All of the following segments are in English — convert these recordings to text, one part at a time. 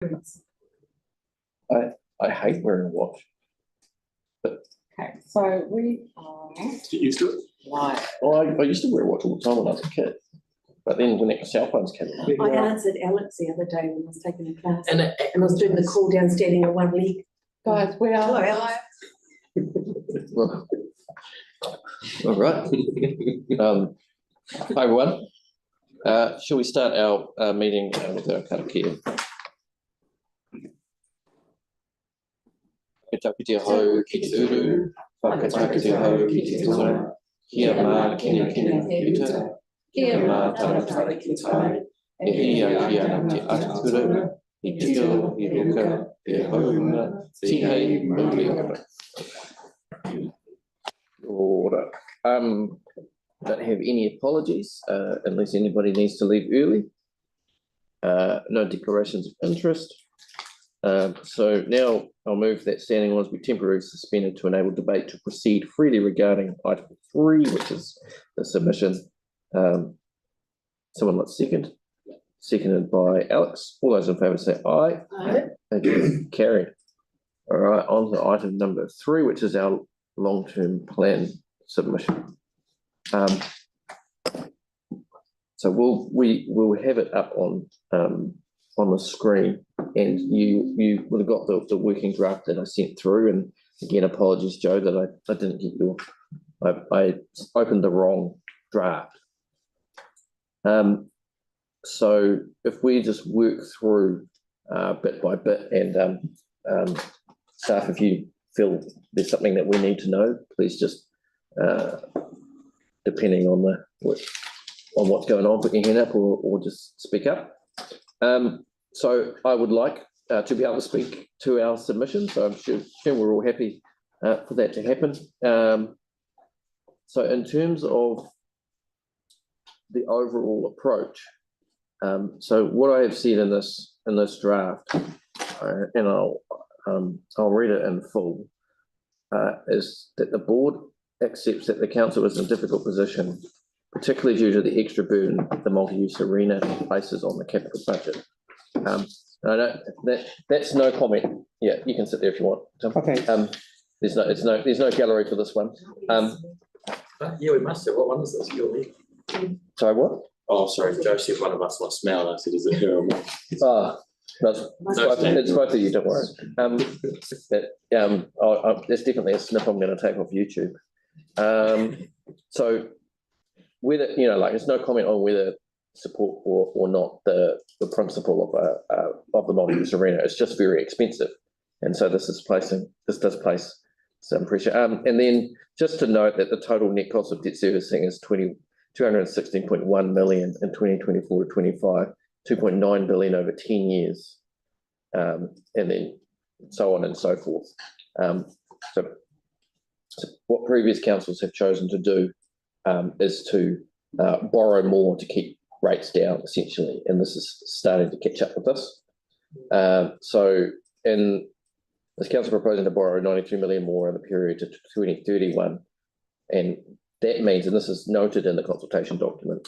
I hate wearing a watch. Okay, so we are. Get used to it. Right. Well, I used to wear a watch all the time when I was a kid. But then when the cell phones came along. I answered Alex the other day when I was taking a class, And and I was doing the cool down standing on one leg. Guys, we Hello, are. Alex. Well, all right. Hi, everyone. Shall we start our meeting with our karakia? Whakataki te hau ki te uru, whakataki te hau ki te tono, kia mā kina kina he uta, kia mā taratara ki tai, e hia ki ana te atakura, I tio, I ruka, e haunga, tihei, mauri. Order. Don't have any apologies unless anybody needs to leave early. No declarations of interest. So now I'll move that standing orders be temporarily suspended to enable debate to proceed freely regarding item 3, which is the submission. Someone let's second. Seconded by Alex. All those in favour say aye. Aye. Thank you. Carried. All right, on to item number 3, which is our long-term plan submission. So we'll have it up on the screen, and you would have got the working draft that I sent through. And again, apologies, Joe, that I didn't get your. I opened the wrong draft. So if we just work through bit by bit, and staff, if you feel there's something that we need to know, please just depending on what's going on, put your hand up or just speak up. So I would like to be able to speak to our submission. So I'm sure we're all happy for that to happen. So in terms of the overall approach, so what I have said in this draft, and I'll read it in full, is that the board accepts that the council is in a difficult position, particularly due to the extra burden the multi-use arena places on the capital budget. I know that's no comment. Yeah, you can sit there if you want. Okay. There's no gallery for this one. Yeah, we must have. What one is this? Your leg? Sorry, what? Oh, sorry. Joe said one of us lost smell. And I said, is it her or me? It's both of you, don't worry. There's definitely a snip I'm going to take off YouTube. So whether, it's no comment on whether support or not the principle of the multi-use arena. It's just very expensive, and so this does place some pressure. And then just to note that the total net cost of debt servicing is 216.1 million in 2024 to 25, 2.9 billion over 10 years, and then so on and so forth. So what previous councils have chosen to do is to borrow more to keep rates down, essentially, and this is starting to catch up with us. So this council proposing to borrow 92 million more in the period to 2031, and that means, and this is noted in the consultation document,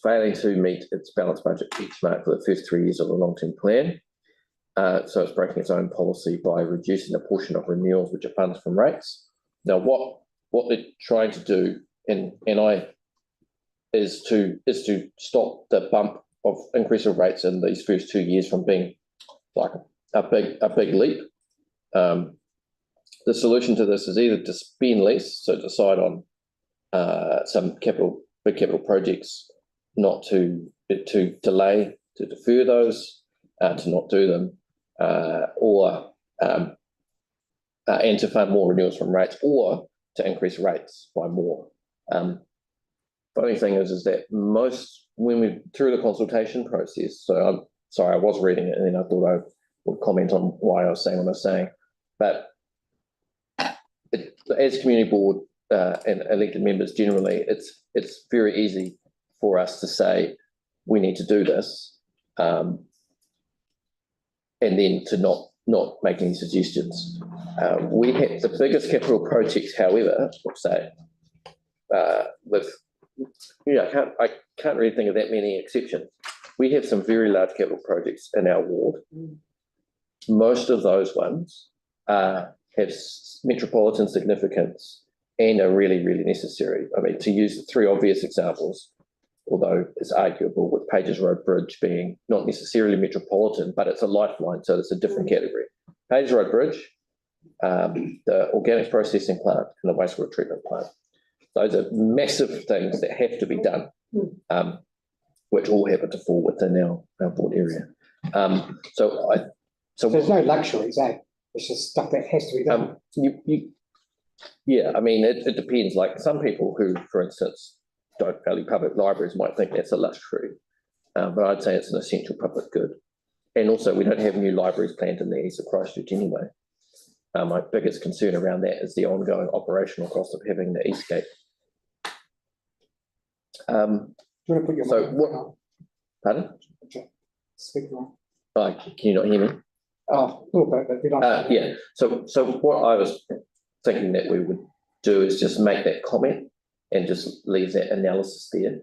failing to meet its balanced budget benchmark for the first 3 years of the long-term plan. So it's breaking its own policy by reducing the portion of renewals which are funds from rates. Now, what they're trying to do, is to stop the bump of increase of rates in these first 2 years from being like a big leap. The solution to this is either to spend less, so decide on some big capital projects, not to delay, to defer those, to not do them, or and to fund more renewals from rates, or to increase rates by more. Funny thing is that when we through the consultation process, so I'm sorry, I was reading it and then I thought I would comment on why I was saying what I was saying, but as community board and elected members generally, it's very easy for us to say we need to do this, and then to not make any suggestions. We have the biggest capital projects, however, say with I can't really think of that many exceptions. we have some very large capital projects in our ward. Most of those ones have metropolitan significance and are really, really necessary. I mean, to use the three obvious examples, although it's arguable with Pages Road Bridge being not necessarily metropolitan, but it's a lifeline, so it's a different category. Pages Road Bridge, the organics processing plant and the wastewater treatment plant. Those are massive things that have to be done, which all happen to fall within our board area. So there's no luxuries, eh? It's just stuff that has to be done. Yeah, I mean, it depends. Like some people who, for instance, don't value public libraries might think that's a luxury, but I'd say it's an essential public good. And also, we don't have new libraries planned in the east of Christchurch anyway. My biggest concern around that is the ongoing operational cost of having the East Gate. Do you want to put your So microphone what? on? Pardon? Okay. Speak on. Can you not hear me? Oh, a little bit, but we don't. Yeah. So what I was thinking that we would do is just make that comment and just leave that analysis there,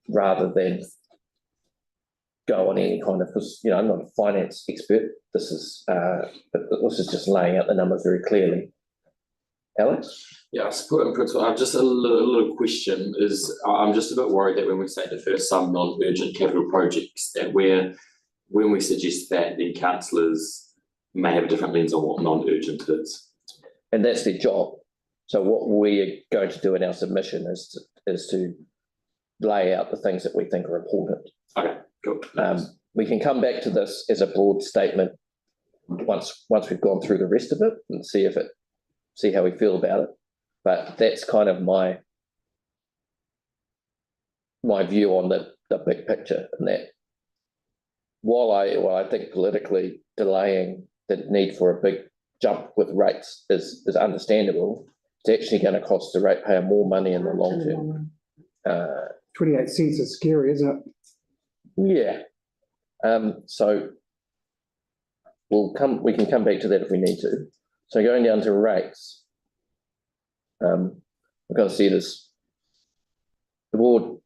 rather than go on any kind of, because I'm not a finance expert. This is just laying out the numbers very clearly. Alex? Yeah, I support in principle. I've just a little question is I'm just a bit worried that when we say defer some non-urgent capital projects, that when we suggest that, then councillors may have a different lens on what non-urgent is. And that's their job. So what we're going to do in our submission is to lay out the things that we think are important. Okay, cool. We can come back to this as a broad statement once we've gone through the rest of it and see how we feel about it. But that's kind of my view on the big picture, and that while I think politically delaying the need for a big jump with rates is understandable, it's actually going to cost the ratepayer more money in the long term. 28 cents is scary, isn't it? Yeah. So we can come back to that if we need to. So going down to rates, we're going to see this. The board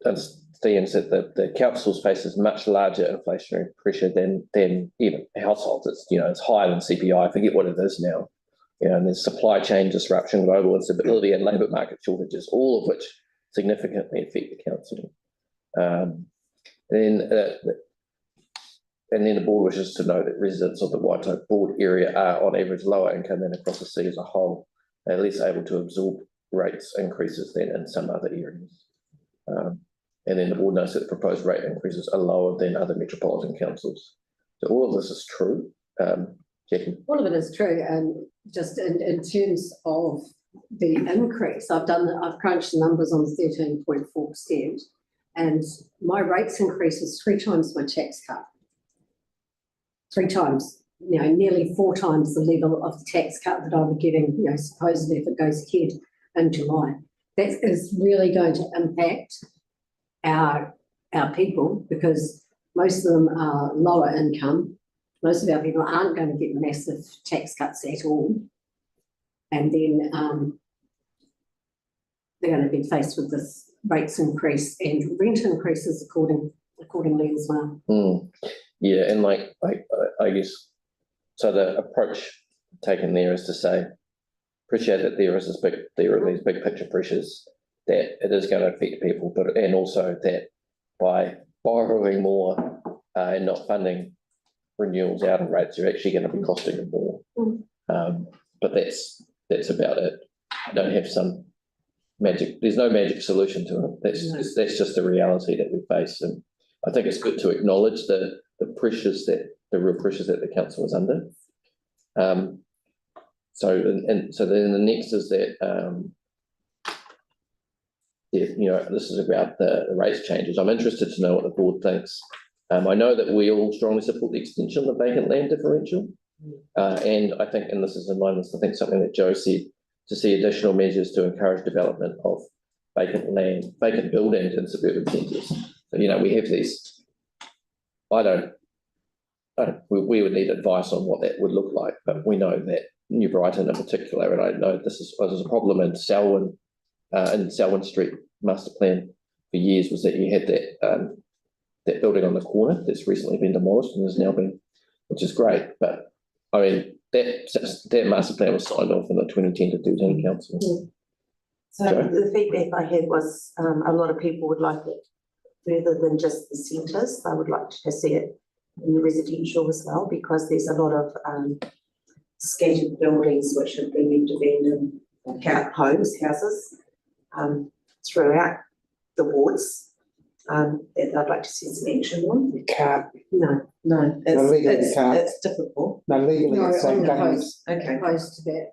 understands that the councils faces much larger inflationary pressure than even households. It's higher than CPI. I forget what it is now. And there's supply chain disruption, global instability, and labour market shortages, all of which significantly affect the council. And then the board wishes to know that residents of the Waitai board area are on average lower income than across the city as a whole. They're less able to absorb rates increases than in some other areas. And then the board notes that the proposed rate increases are lower than other metropolitan councils. So all of this is true. Jackie? All of it is true, and just in terms of the increase, I've crunched the numbers on 13.4%, and my rates increase is 3 times my tax cut. 3 times, nearly 4 times the level of the tax cut that I'll be getting, supposedly if it goes ahead in July. That is really going to impact our people, because most of them are lower income. Most of our people aren't going to get massive tax cuts at all. And then they're going to be faced with this rates increase and rent increases accordingly as well. Yeah, and I guess, so the approach taken there is to say, appreciate that there are these big picture pressures, that it is going to affect people, and also that by borrowing more and not funding renewals out of rates, you're actually going to be costing them more. But that's about it. I don't have some magic. There's no magic solution to it. That's just the reality that we face, and I think it's good to acknowledge the real pressures that the council is under. So then the next is that this is about the rates changes. I'm interested to know what the board thinks. I know that we all strongly support the extension of the vacant land differential, and I think, and this is in line with something that Joe said, to see additional measures to encourage development of vacant buildings in suburban centres. So we have these. We would need advice on what that would look like, but we know that New Brighton in particular, and I know this is a problem in Selwyn Street master plan for years, was that you had that that building on the corner that's recently been demolished and has now been, which is great, but I mean, that master plan was signed off in the 2010 to 13 council. So Joe? the feedback I had was, a lot of people would like it further than just the centres. They would like to see it in the residential as well, because there's a lot of, scattered buildings which have been left abandoned, houses, throughout the wards, that I'd like to see some action on. We can't, No, No, legally we can't. it's difficult. no, legally No, it's on the government. post, okay. opposed to that.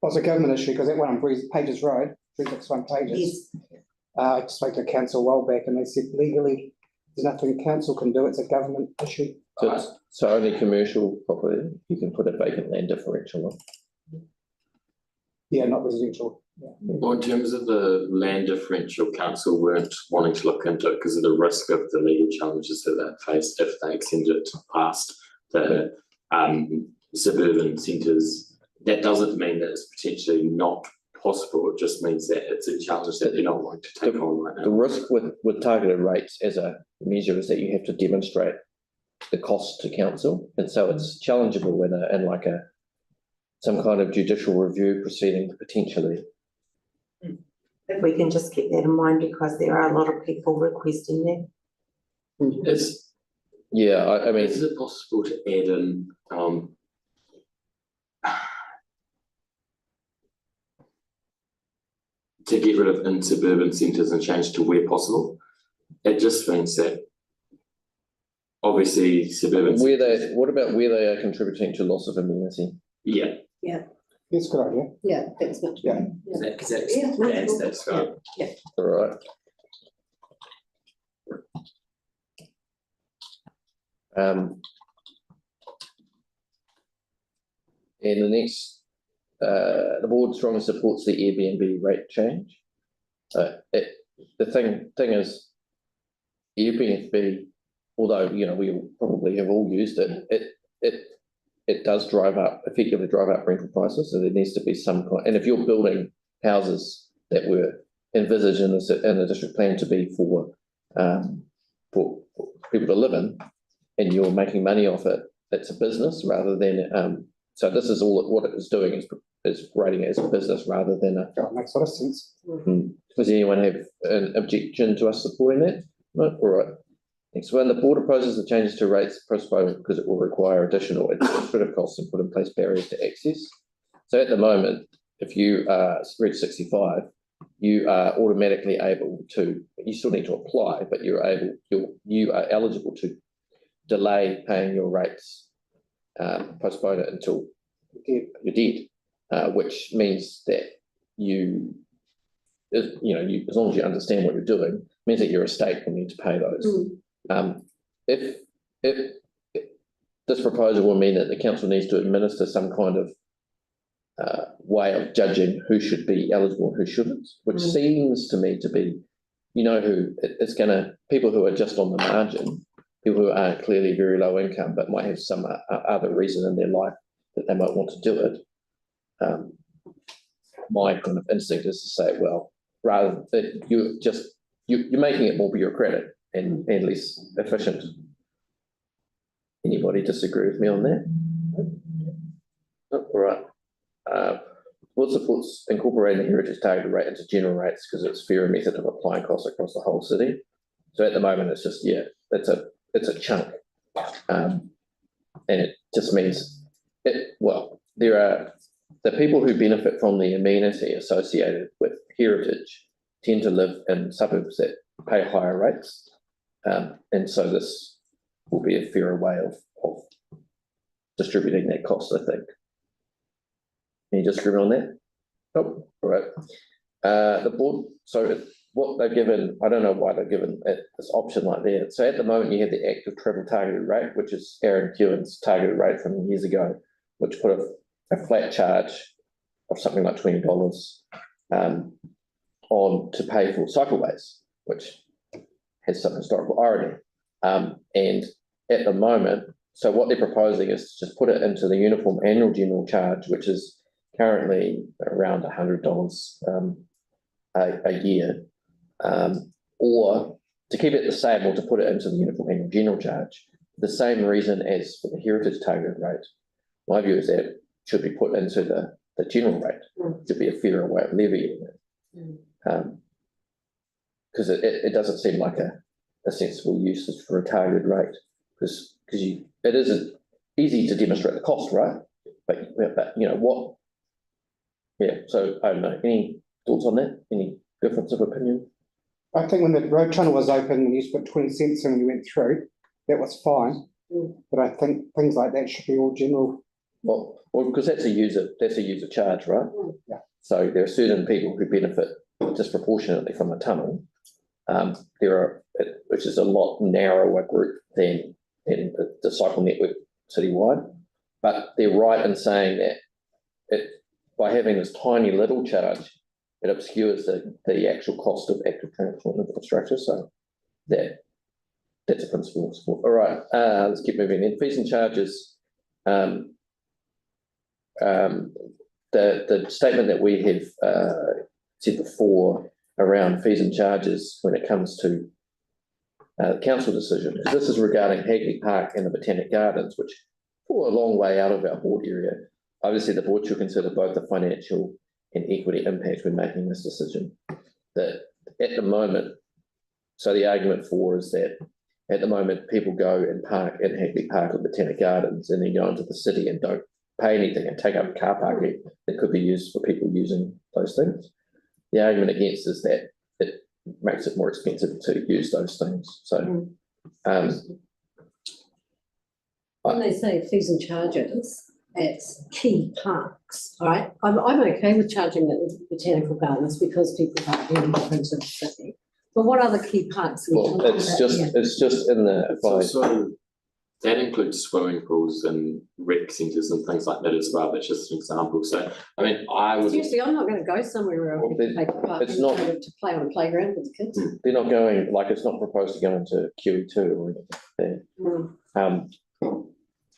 Well, it's a government issue because that one on Pages Road, 361 Pages. Yes, I spoke to council a while back and they said legally, there's nothing the council can do, it's a government issue. So only commercial property, you can put a vacant land differential on. Yeah, not residential. Yeah. Well, in terms of the land differential, council weren't wanting to look into it because of the risk of the legal challenges that they faced if they extended it past the suburban centres. That doesn't mean that it's potentially not possible, it just means that it's a challenge that they're not wanting to take on right The now. risk with targeted rates as a measure is that you have to demonstrate the cost to council, and so it's challengeable in like some kind of judicial review proceeding potentially. if we can just keep that in mind, because there are a lot of people requesting that. I mean, Is it possible to add in, to get rid of in suburban centres and change to where possible? It just means that obviously suburban. what about where they are contributing to loss of amenity? Yeah, It's a good idea. Yeah, that's much. Yeah. because that's, Yeah, no, that's right. All right. And the next, the board strongly supports the Airbnb rate change. The thing is, Airbnb, although we probably have all used it, it does effectively drive up rental prices. So there needs to be some kind. And if you're building houses that were envisaged in the district plan to be for people to live in, and you're making money off it, it's a business rather than. So this is what it is doing is rating it as a business rather than a. That makes a lot of sense. Does anyone have an objection to us supporting that? No? All right. Next one, the board opposes the changes to rates postponement because it will require additional administrative costs and put in place barriers to access. So at the moment, if you reach 65, you are automatically able to, you still need to apply, but you are eligible to delay paying your rates, postpone it until you're dead, which means that as long as you understand what you're doing, means that your estate will need to pay those. If this proposal will mean that the council needs to administer some kind of way of judging who should be eligible and who shouldn't, which seems to me to be, who it's going to, people who are just on the margin, people who aren't clearly very low income, but might have some other reason in their life that they might want to do it. My kind of instinct is to say, well, rather that you're making it more bureaucratic and less efficient. Anybody disagree with me on that? No? All right. Board supports incorporating the heritage targeted rate into general rates because it's a fairer method of applying costs across the whole city. So at the moment, it's just it's a chunk, and it just means there are the people who benefit from the amenity associated with heritage tend to live in suburbs that pay higher rates. And so this will be a fairer way of distributing that cost, I think. Any disagreement on that? Oh, all right. The board, so what they've given, I don't know why they've given this option like that. So at the moment, you have the active travel targeted rate, which is Aaron Kewen's targeted rate from years ago, which put a flat charge of something like $20 on to pay for cycleways, which has some historical irony. And at the moment, so what they're proposing is to just put it into the uniform annual general charge, which is currently around $100 a year, or to keep it the same or to put it into the uniform annual general charge, the same reason as for the heritage targeted rate. My view is that it should be put into the general rate to be a fairer way of levying it. Because it doesn't seem like a sensible usage for a targeted rate, because it isn't easy to demonstrate the cost, right? But you know what? Yeah. So I don't know. Any thoughts on that? Any difference of opinion? I think when the road tunnel was open, we used to put 20 cents in when you went through, that was fine. But I think things like that should be all general. Well, because that's a user charge, right? Yeah. So there are certain people who benefit disproportionately from the tunnel. Which is a lot narrower group than the cycle network citywide. But they're right in saying that by having this tiny little charge, it obscures the actual cost of active transport infrastructure. So that's a principle. All right, let's keep moving. Then fees and charges. The statement that we have said before around fees and charges when it comes to council decision. This is regarding Hagley Park and the Botanic Gardens, which fall a long way out of our board area. Obviously, the board should consider both the financial and equity impact when making this decision. That at the moment, so the argument for is that at the moment people go and park in Hagley Park or Botanic Gardens and then go into the city and don't pay anything and take up car parking that could be used for people using those things. The argument against is that it makes it more expensive to use those things. So, when they say fees and charges, it's key parks, all right? I'm okay with charging the botanical gardens because people park in different to the city. But what other key parks? Are we well, talking it's about just here? it's just in the So that includes swimming pools and rec centres and things like that as well. That's just an example. So I mean, I would. Seriously, I'm not going to go somewhere where Well, people pay for parking it's not- to play on a playground with the kids. they're not going, like, it's not proposed to go into QE2 or anything there.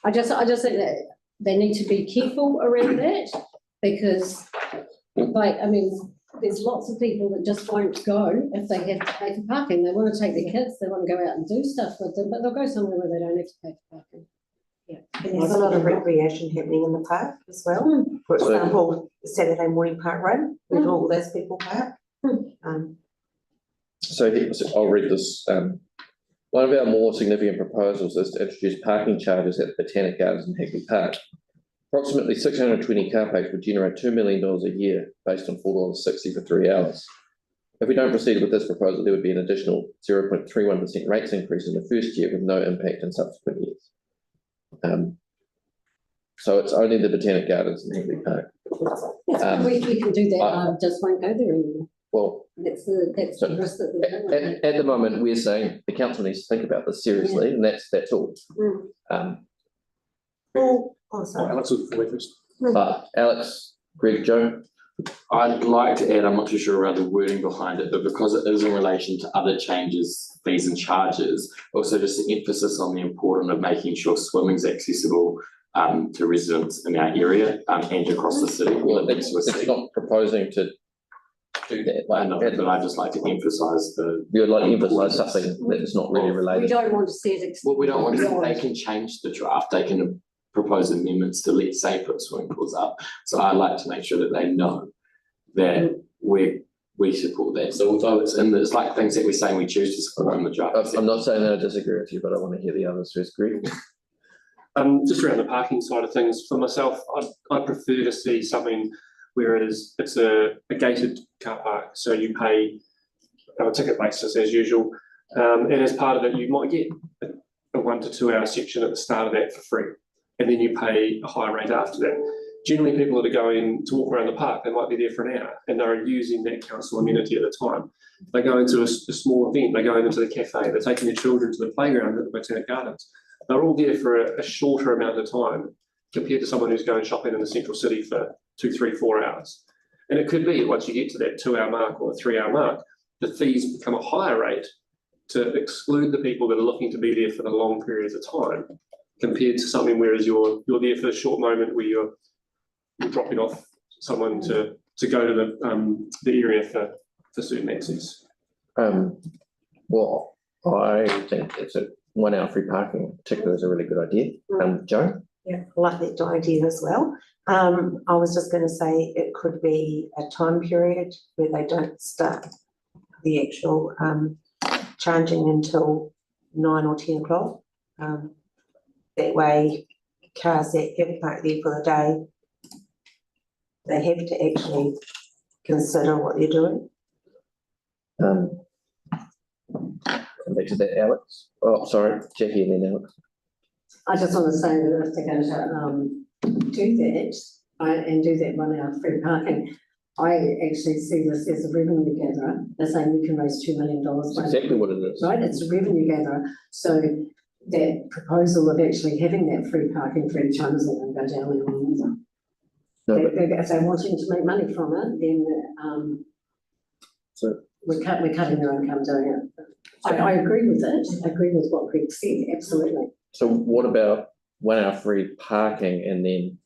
I just think that they need to be careful around that because, like, I mean, there's lots of people that just won't go if they have to pay for parking. They want to take their kids, they want to go out and do stuff with them, but they'll go somewhere where they don't have to pay for parking. Yeah. And there's a lot of recreation happening in the park as well. For example, the Saturday morning park run, where all those people park. So I'll read this. One of our more significant proposals is to introduce parking charges at the Botanic Gardens in Hagley Park. Approximately 620 car parks would generate $2 million a year based on $4.60 for 3 hours. If we don't proceed with this proposal, there would be an additional 0.31% rates increase in the first year with no impact in subsequent years. So it's only the Botanic Gardens in Hagley Park. We can do that, I just won't go there anymore. Well, That's the risk that we're taking. at the moment, we're saying the council needs to think about this seriously, and that's all. Sorry. Alex was before first. But Alex, Greg, Joe, I'd like to add, I'm not too sure around the wording behind it, but because it is in relation to other changes, fees and charges, also just an emphasis on the importance of making sure swimming's accessible to residents in our area and across the city. well, it's not proposing to do that. I know, but I'd just like to emphasise You'd like to emphasise something that is not really We related. don't want to see it. well, we don't want to, they can change the draft, they can propose amendments to, let's say, put swimming pools up. So I'd like to make sure that they know that we support that. So although it's like things that we're saying we choose to support in the draft. I'm not saying that I disagree with you, but I want to hear the others first. Greg? Just around the parking side of things, for myself, I'd prefer to see something whereas it's a gated car park, so you pay on a ticket basis as usual, and as part of it, you might get a 1 to 2 hour section at the start of that for free, and then you pay a higher rate after that. Generally, people that are going to walk around the park, they might be there for an hour, and they're using that council amenity at the time. They go into a small event, they're going into the cafe, they're taking their children to the playground at the Botanic Gardens. They're all there for a shorter amount of time compared to someone who's going shopping in the central city for 2, 3, 4 hours. And it could be once you get to that 2 hour mark or 3 hour mark, the fees become a higher rate to exclude the people that are looking to be there for the long periods of time, compared to something whereas you're there for a short moment where you're dropping off someone to go to the area for certain access. Well, I think it's a 1 hour free parking in particular is a really good idea. Joe? Yeah, I like that idea as well. I was just gonna say it could be a time period where they don't start the actual charging until 9 or 10 o'clock. That way, cars that have parked there for the day, they have to actually consider what they're doing. Come back to that, Alex. Oh, sorry, Jackie and then Alex. I just want to say that if they're going to do that, and do that 1 hour free parking, I actually see this as a revenue gatherer. They're saying you can raise $2 million. That's exactly what it is. Right, it's a revenue gatherer. So that proposal of actually having that free parking for each time isn't going to go down in one either. No, but If they're wanting to make money from it, then so we're cutting their income doing it. I agree with it. I agree with what Greg said, absolutely. So what about 1 hour free parking and then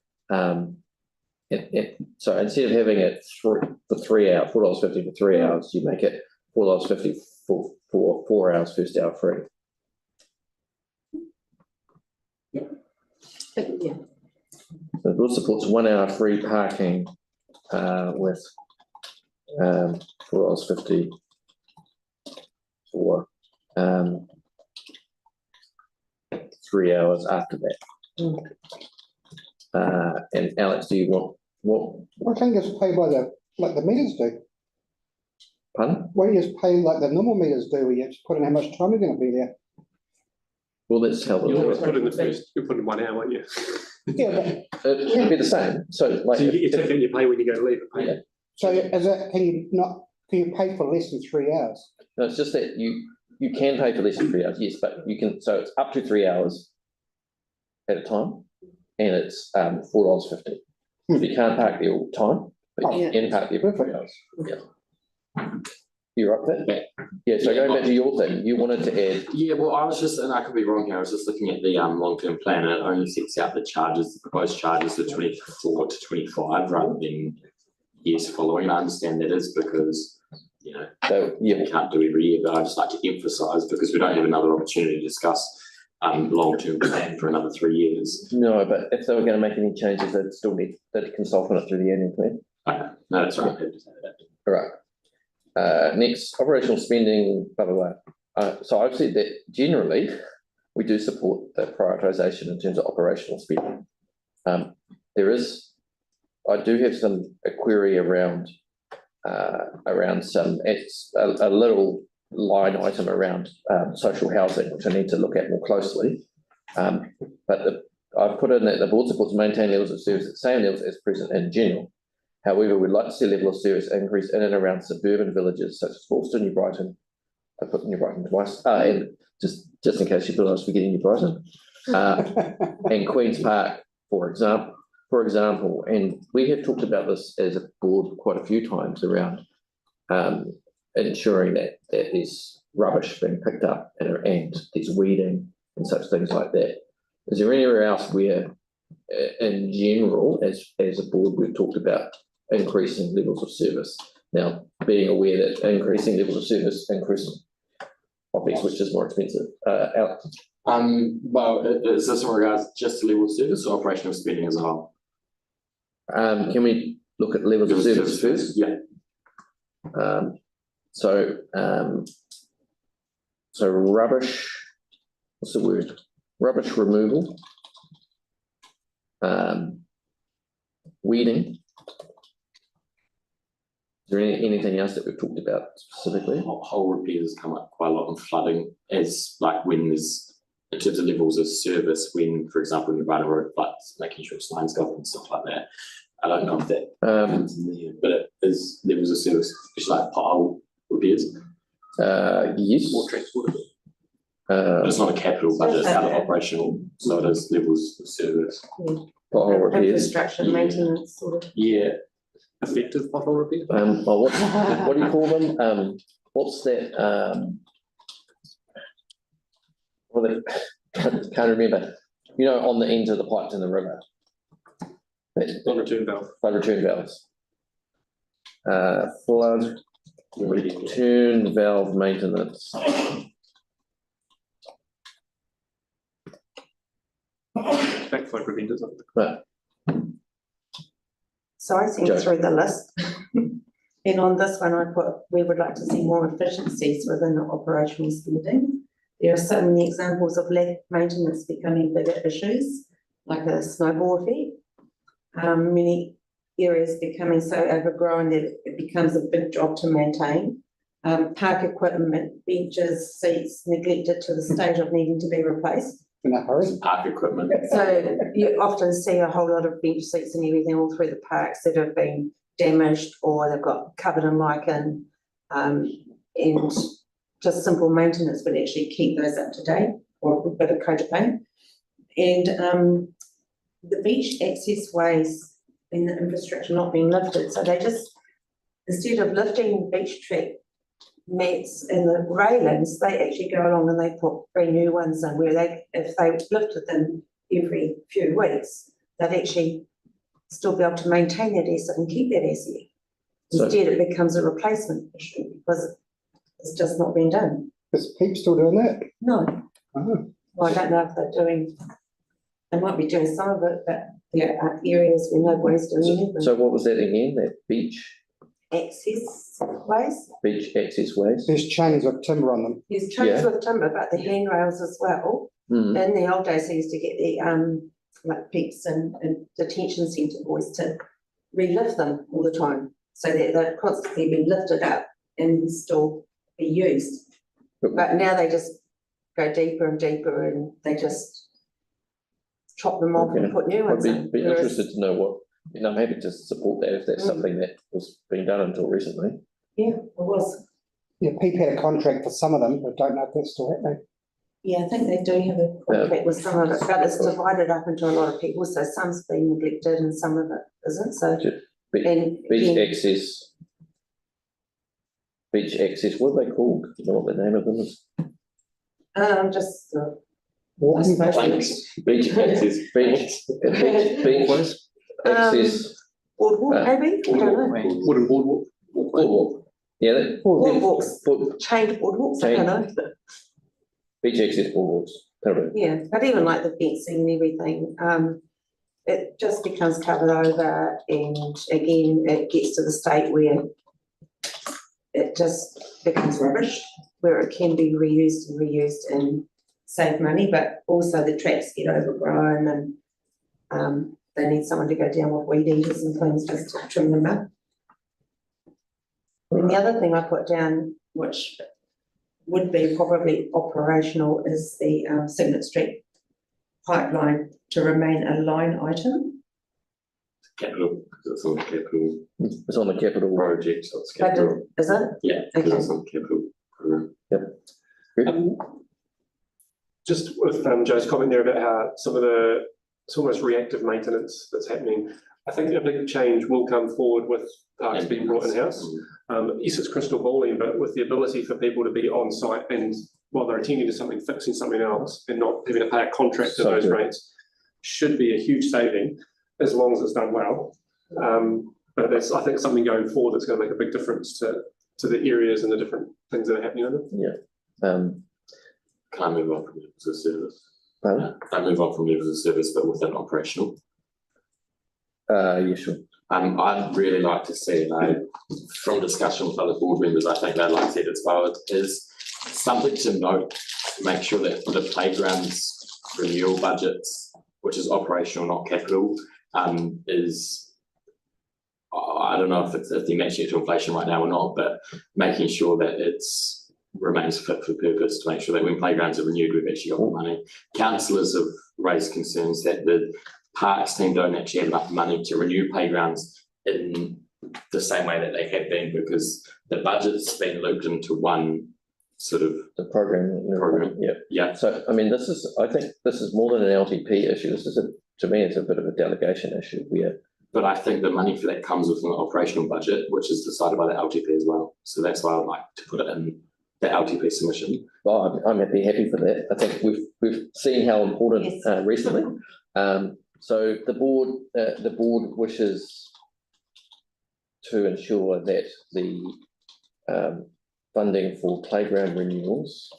so instead of having it for 3 hours, $4.50 for 3 hours, you make it $4.50 for 4 hours, first hour free. But, yeah. So it also supports 1 hour free parking with $4.50 for 3 hours after that. And Alex, do you want what? I think it's paid by like the meters do. Pardon? Why don't you just pay like the normal meters do, where you just put in how much time you're gonna be there? Well, that's how You always the put in the first, you put in 1 hour, won't you? Yeah, but, it'd be the same. So like So you take it and you pay when you go to leave. Yeah. so is it, can you pay for less than 3 hours? no, it's just that you can pay for less than 3 hours, yes, but you can, so it's up to 3 hours at a time, and it's $4.50. You can't park there all the time, but you can park there for 3 hours. Yeah. You're right with that? Yeah, so going back to your thing, you wanted to add, Yeah, well, I was just, and I could be wrong here, I was just looking at the long-term plan and it only sets out the charges, the proposed charges for 24 to 25 rather than years following. I understand that is because, you know, so, yeah, we can't do every year, but I'd just like to emphasise because we don't have another opportunity to discuss long-term plan for another 3 years. no, but if they were going to make any changes, they'd still need, they'd consult on it through the annual plan. Okay, no, that's right. I had to say that. All right. Next, operational spending, blah, blah, blah. So I've said that generally, we do support the prioritisation in terms of operational spending. I do have a query around some, it's a little line item around social housing, which I need to look at more closely. But I've put in that the board supports maintain levels of service at the same levels as present in general. However, we'd like to see a level of service increase in and around suburban villages such as Forster, New Brighton. I put New Brighton twice, and just in case you thought I was forgetting New Brighton, and Queen's Park, for example. And we have talked about this as a board quite a few times around ensuring that there's rubbish being picked up and there's weeding and such things like that. Is there anywhere else where, in general, as a board, we've talked about increasing levels of service? Now, being aware that increasing levels of service increases OpEx, which is more expensive. Alex? Well, is this in regards just to level of service or operational spending as a whole? Can we look at levels of service first? Yeah. So rubbish, what's the word? Rubbish removal, weeding. Is there anything else that we've talked about specifically? Whole repairs come up quite a lot, and flooding as like when there's, in terms of levels of service, when, for example, when the Rhino Road floods, making sure lines go up and stuff like that. I don't know if that comes in there, but it is levels of service, especially like pothole repairs. Yes. Or transport. It's not a capital budget, it's out of operational, so it is levels of service. Pothole repairs. Infrastructure maintenance sort of. Yeah. Effective pothole repair. Well, what do you call them? What's that? Well, can't remember. You know, on the ends of the pipes in the river. Flood return valve. Flood return valves. Flood return valve maintenance. backflow preventers. Right. So I think Jo. through the list. And on this one, I put, we would like to see more efficiencies within the operational spending. There are so many examples of lack maintenance becoming bigger issues, like a snowball effect. Many areas becoming so overgrown that it becomes a big job to maintain. Park equipment, benches, seats neglected to the stage of needing to be replaced. In a hurry. Park equipment. So you often see a whole lot of bench seats and everything all through the parks that have been damaged or they've got covered in lichen. And just simple maintenance would actually keep those up to date or a bit of coat of paint. And the beach access ways and the infrastructure not being lifted. So they just, instead of lifting beach track mats and the railings, they actually go along and they put brand new ones in where they, if they lifted them every few weeks, they'd actually still be able to maintain that asset and keep that asset. So- Instead, it becomes a replacement issue because it's just not being done. Is Peep still doing that? No, Oh, well, I don't know if they're doing, they might be doing some of it, but there are areas where nobody's doing anything. So what was that again, that beach Access ways, access ways? there's chains with timber on them. there's chains with timber, but the handrails as well. Hmm. In the old days, they used to get the like peeps and detention centre boys to relift them all the time, so that they're constantly being lifted up and still be used. But now they just go deeper and deeper, and they just chop them off Okay. and put new I'd ones in. be Whereas- interested to know what, I'm happy to support that if that's something that was being done until recently. Yeah, it was. Yeah, Peep had a contract for some of them, but don't know if that's still happening. Yeah, I think they do have a contract with some of it, but it's divided up into a lot of people, so some's been neglected and some of it isn't, so. Be- And Beach again, access. Beach access, what are they called? Do you know what the name of them is? just, I Walking suppose Planks. Beach access, beach access. boardwalk maybe, I don't know. Wooden boardwalk. Boardwalk. Yeah, that, Boardwalks, board, chained boardwalks, I don't know. beach access boardwalks, perfect. Yeah, but even like the fencing and everything, it just becomes covered over, and again, it gets to the state where it just becomes rubbish, where it can be reused and save money, but also the tracks get overgrown and they need someone to go down with weed eaters and things just to trim them up. And the other thing I put down, which would be probably operational, is the Signet Street pipeline to remain a line item. Capital, because it's on the capital It's on the capital. project, so it's But capital. is it? Yeah, because Okay. it's on capital program. Just with Joe's comment there about how some of the, it's almost reactive maintenance that's happening. I think a big change will come forward with parks being brought in-house. Yes, it's crystal balling, but with the ability for people to be on site and while they're attending to something, fixing something else and not having to pay a contract to So those good. rates should be a huge saving as long as it's done well. But that's, I think, something going forward that's going to make a big difference to the areas and the different things that are happening in it. Can I move on from levels of service? Pardon? Can I move on from levels of service, but within operational? Yeah, sure. I'd really like to see, from discussion with other board members, I think they'd like to see it as well, is something to note to make sure that the playgrounds renewal budgets, which is operational, not capital, is, I don't know if they're matching it to inflation right now or not, but making sure that it's remains fit for purpose, to make sure that when playgrounds are renewed, we've actually got the money. Councillors have raised concerns that the parks team don't actually have enough money to renew playgrounds in the same way that they have been, because the budget's been looped into one sort of The program. Program. Yeah. yeah. So, I mean, I think this is more than an LTP issue. This is to me, it's a bit of a delegation issue. But I think the money for that comes within the operational budget, which is decided by the LTP as well. So that's why I'd like to put it in the LTP submission. Well, I'm happy for that. I think we've seen how important Yes. recently. So the board wishes to ensure that the funding for playground renewals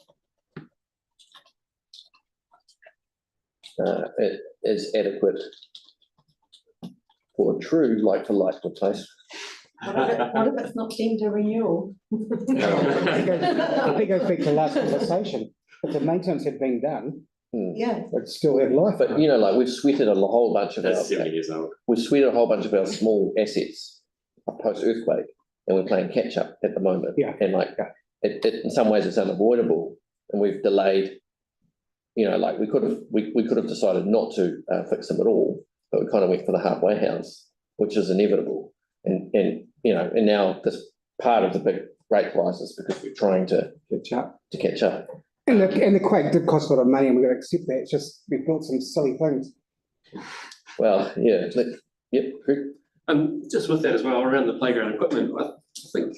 it is adequate for a true like-for-like replacement. What if it's not deemed a renewal? I think goes back to last conversation, if the maintenance had been done, Yeah, it'd still have life. But, you know, like we've sweated a whole bunch of That's our, 7 years old. we've sweated a whole bunch of our small assets post-earthquake, and we're playing catch-up at the moment. Yeah. And like, it, in some ways it's unavoidable, and we've delayed, you know, like we could have decided not to fix them at all, but we kind of went for the halfway house, which is inevitable. And you know, and now this part of the big rate rises because we're trying to catch up. And the quake did cost a lot of money, and we've got to accept that. It's just we built some silly things. Well, yeah, yep, good. Just with that as well, around the playground equipment, I think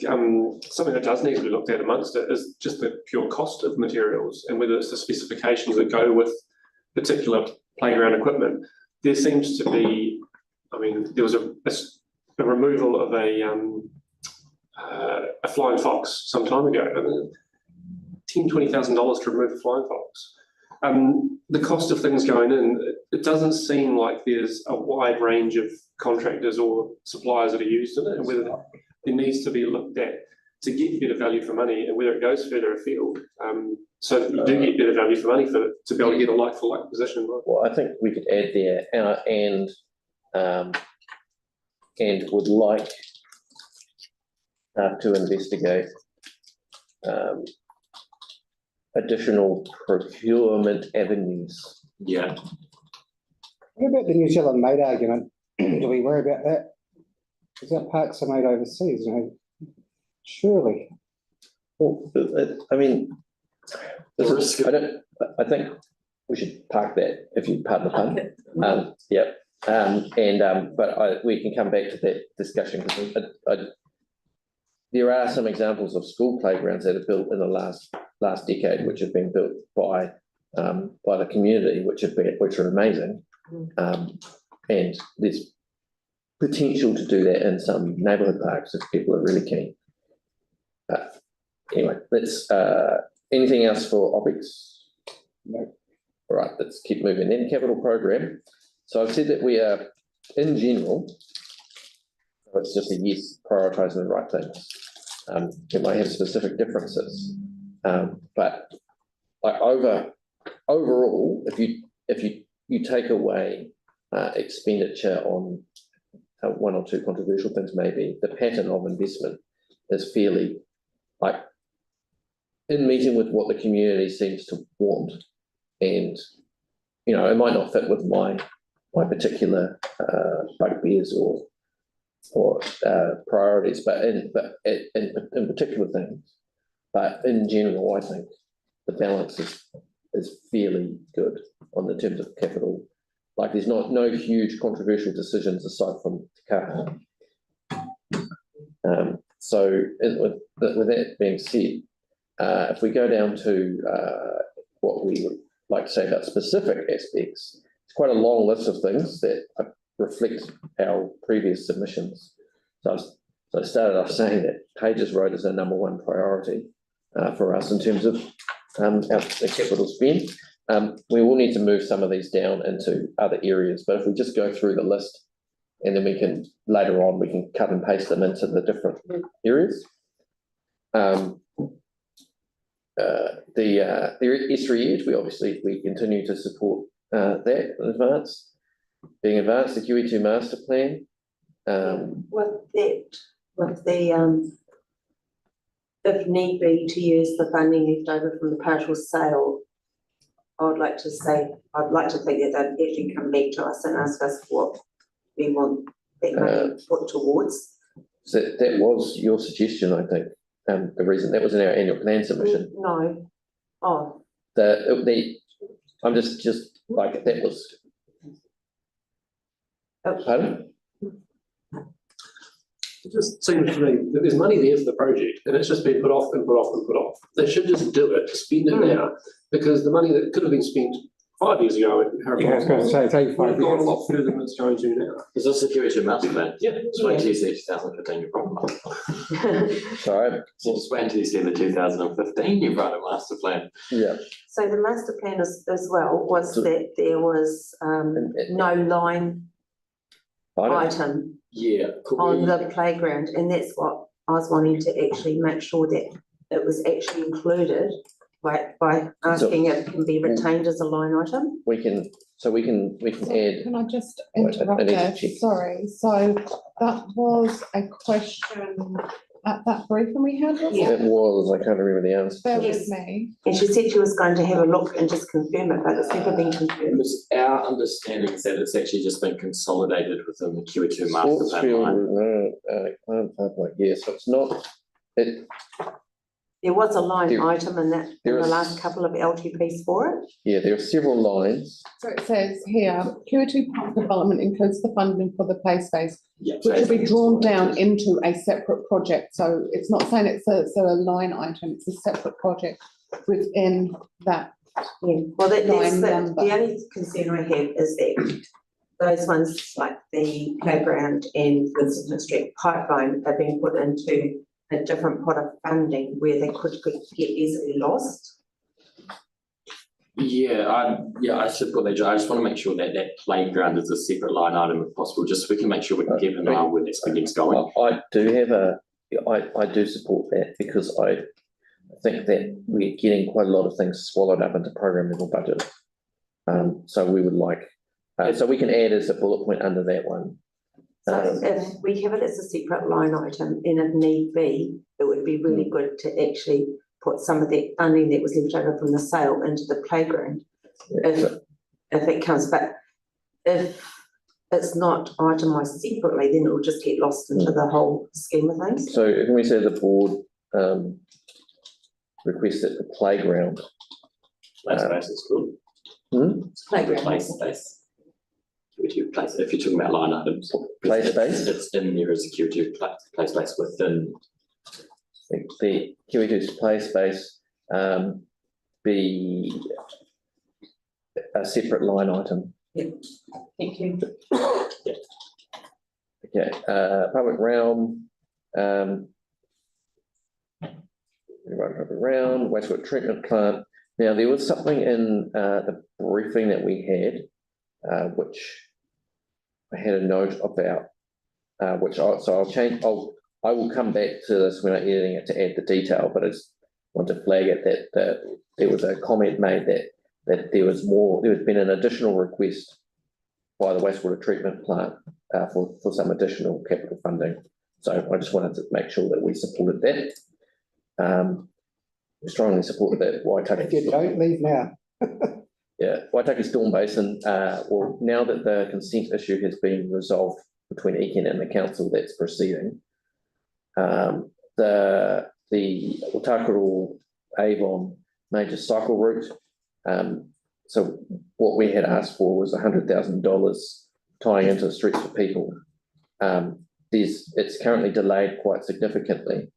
something that does need to be looked at amongst it is just the pure cost of materials and whether it's the specifications that go with particular playground equipment. There seems to be, I mean, there was a removal of a flying fox some time ago. I mean, $10,000-$20,000 to remove a flying fox. The cost of things going in, it doesn't seem like there's a wide range of contractors or suppliers that are used in it, and whether there needs to be looked at to get better value for money, and whether it goes further afield, so that you do get better value for money to be able to get a like-for-like position. Well, I think we could add there, and would like to investigate additional procurement avenues. Yeah. What about the New Zealand made argument? Do we worry about that? Because our parks are made overseas, you know. Surely. Well, I mean, I think we should park that, if you pardon the pun. Yeah. But we can come back to that discussion, because there are some examples of school playgrounds that are built in the last decade, which have been built by the community, which are amazing, and there's potential to do that in some neighbourhood parks if people are really keen. Anyway, let's. Anything else for OPEX? No. All right, let's keep moving. Then capital program. So I've said that we are, in general, so it's just a yes, prioritising the right things. It might have specific differences, but like overall, if you take away expenditure on one or two controversial things, maybe the pattern of investment is fairly like in meeting with what the community seems to want, and you know it might not fit with my particular bugbears or priorities, but in particular things. But in general, I think the balance is fairly good on the terms of capital. Like there's no huge controversial decisions aside from Te Kaha. So with that being said, if we go down to what we would like to say about specific aspects, it's quite a long list of things that reflect our previous submissions. So I started off saying that Pages Road is our number one priority for us in terms of our capital spend. We will need to move some of these down into other areas, but if we just go through the list and then we can, later on, we can cut and paste them into the different areas. The estuary edge, we continue to support that in advance. Being advanced, the QE2 master plan. With the if need be to use the funding left over from the partial sale, I'd like to think that they'd actually come back to us and ask us what we want that money put towards. So that was your suggestion, I think. The reason that was in our annual plan submission. No. Oh. I'm just like that was. Pardon? It just seems to me that there's money there for the project and it's just been put off and put off and put off. They should just do it, spend it now, because the money that could have been spent 5 years ago. Yeah, I was going to say, it's We've 85 gone a years. lot further than it's going to now. Is this a QE2 master plan? Yeah. Just wait till you see 2015, you're probably. Sorry, So just wait until you see the 2015, you write a master plan. yeah. So the master plan as well was that there was no line I don't, item Yeah. Could on we- the playground, and that's what I was wanting to actually make sure that it was actually included by asking if it can be retained as a line item. we can add, Can I just Wait, I interrupt need to there? check. Sorry, so that was a question at that briefing we had, was Yeah. it? it was, I can't remember the answer. Bear Yes. with me. And she said she was going to have a look and just confirm it, but it's never been confirmed. Because our understanding is that it's actually just been consolidated within the QE2 master Sports plan field, line. yeah, so it's not, it, There was a line There- item in that, in there the is- last couple of LTPs for it. yeah, there are several lines. So it says here, QE2 park development includes the funding for the play space, Yeah. which will be drawn down into a separate project. So it's not saying it's a line item, it's a separate project within that. Yeah, well, that's Line the number. only concern I have is that those ones like the playground and Winston Street pipeline are being put into a different pot of funding where they could get easily lost. I should put that, I just want to make sure that that playground is a separate line item if possible, just so we can make sure we can keep an eye on where that spending's going. I do have I do support that because I think that we're getting quite a lot of things swallowed up into program level budget. So we would like, so we can add as a bullet point under that one. So if we have it as a separate line item, and if need be, it would be really good to actually put some of that funding that was left over from the sale into the playground. If it comes back, if it's not itemised separately, then it will just get lost into the whole scheme of things. So can we say the board request that the playground, Play space is good. Playground. Play space. QE2 place, if you're talking about line items. Play space? It's in there as a QE2 play space within. the QE2's play space be a separate line item? Thank you. Okay, public realm, wastewater treatment plant. Now, there was something in the briefing that we had, which I had a note about, I will come back to this when I'm editing it to add the detail, but I just want to flag it that there was a comment made that there had been an additional request by the wastewater treatment plant for some additional capital funding. So I just wanted to make sure that we supported that. We strongly supported that Waitai. If you don't, leave now. Yeah, Waitai Storm Basin, well, now that the consent issue has been resolved between ECAN and the council, that's proceeding. The Otakaro Avon major cycle route. So what we had asked for was $100,000 tying into the Streets for People. It's currently delayed quite significantly.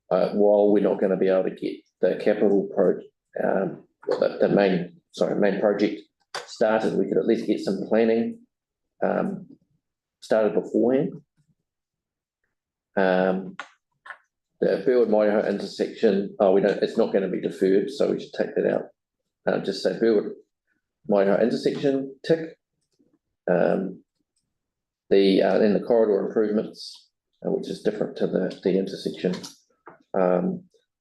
While we're not going to be able to get the capital the main project started, we could at least get some planning started beforehand. The Burwood-Maiho intersection, it's not going to be deferred, so we should take that out. Just say Burwood-Maiho intersection, tick. Then the corridor improvements, which is different to the intersection.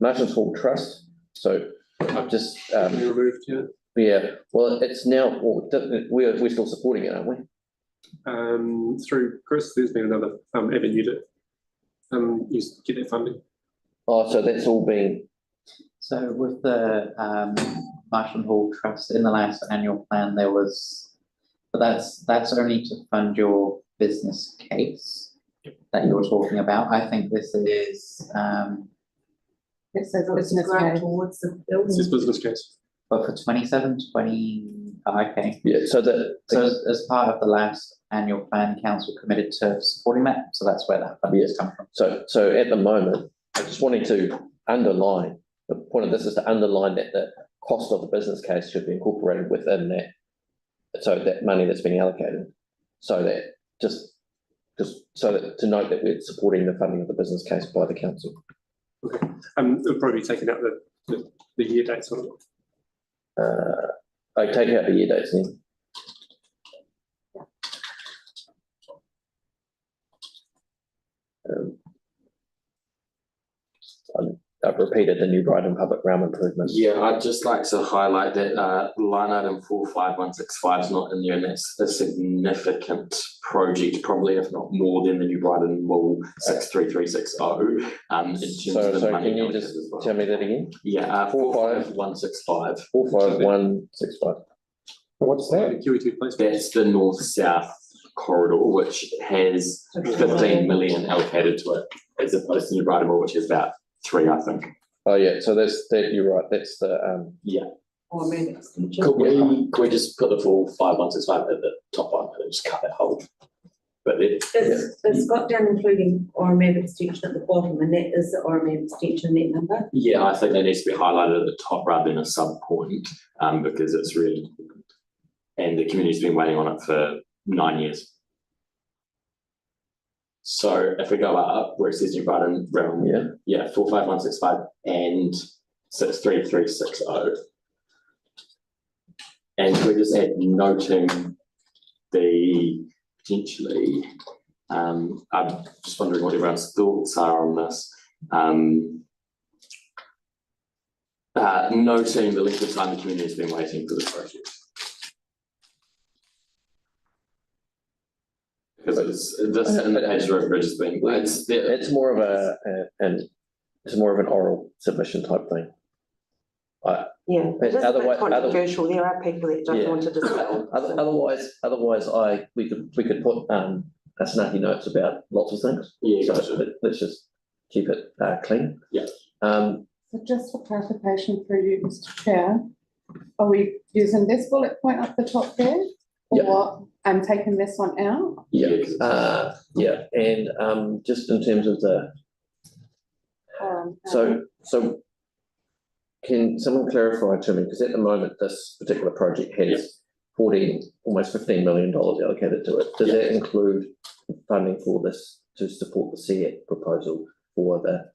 Martins Hall Trust, so I've just, Can we remove to yeah, well, it's now, we're still supporting it, aren't we? through Chris, there's been another avenue to get that funding. Oh, so that's all being, So with the Marshall Hall Trust in the last annual plan, there was, but that's only to fund your business case that you were talking about. I think this is It says It's a business grant case. towards the It's building. his business case. but for 27, 20, okay. yeah, so So as part of the last annual plan, council committed to supporting that, so that's where that funding has come from. So at the moment, I just wanted to underline, the point of this is to underline that the cost of the business case should be incorporated within that so that money that's being allocated, so that so that to note that we're supporting the funding of the business case by the council. It'll probably be taken out the year dates on it. I take out the year dates then. I've repeated the New Brighton public realm improvements. Yeah, I'd just like to highlight that line item 45165 is not in there, and that's a significant project, probably if not more than the New Brighton Mall 63360. In terms of the So money can you allocated just as well. tell me that again? Yeah, 45165. 45165. What's that? QE2 place. That's the north-south corridor, which has 15 million allocated to it, as opposed to New Brighton Mall, which is about 3, I think. Oh yeah, so that's that. You're right. That's the Or maybe extension. Could we just put the full 5165 at the top one and just cut that whole? But It's got down including RMF extension at the bottom, and that is the RMF extension, that number. yeah, I think that needs to be highlighted at the top rather than a sub point, because it's really important. And the community's been waiting on it for 9 years. So if we go up where it says New Brighton realm, yeah, 45165 and 63360. And we just add noting the potentially, I'm just wondering what everyone's thoughts are on this. Noting the length of time the community has been waiting for this project. Because this and the Edge Road Bridge has been, it's more of it's more of an oral submission type thing. Yeah, it is a bit Otherwise- controversial. There are people that don't Yeah. want to dispel. Otherwise, we could put a snarky notes about lots of things. yeah, So let's just keep it clean. Yeah. So just for clarification for you, Mr. Chair, are we using this bullet point up the top there? Yep. Or I'm taking this one out? Yeah, and just in terms of the so can someone clarify to me, because at the moment this particular project has almost $15 million allocated to it. Does that include funding for this to support the CET proposal for the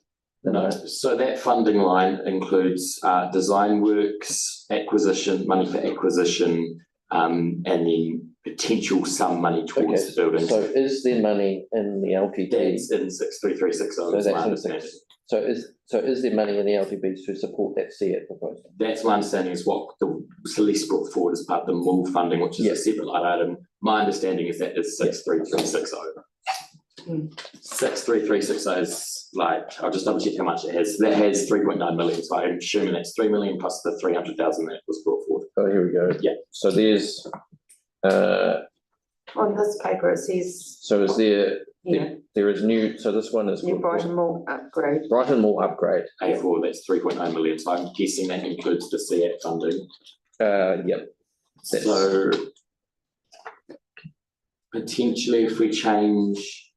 No, so that funding line includes design works, acquisition, money for acquisition, and then potential some money towards the building. So is there money in the LTB? That's in 63360. So is there money in the LTBs to support that CET proposal? That's my understanding is what the Celeste brought forward as part of the mall funding, which is a separate line item. My understanding is that is 63360. 63360 is like, I'll just double check how much it has. That has 3.9 million. So I'm assuming that's 3 million plus the 300,000 that was brought forward. Oh, here we go. Yeah. So there's On this paper, it says. so is there Yeah, there is new, so this one is New Brighton Mall upgrade. Brighton Mall upgrade. A4, that's 3.9 million. So I'm guessing that includes the CET funding. Yep. That's- So potentially if we change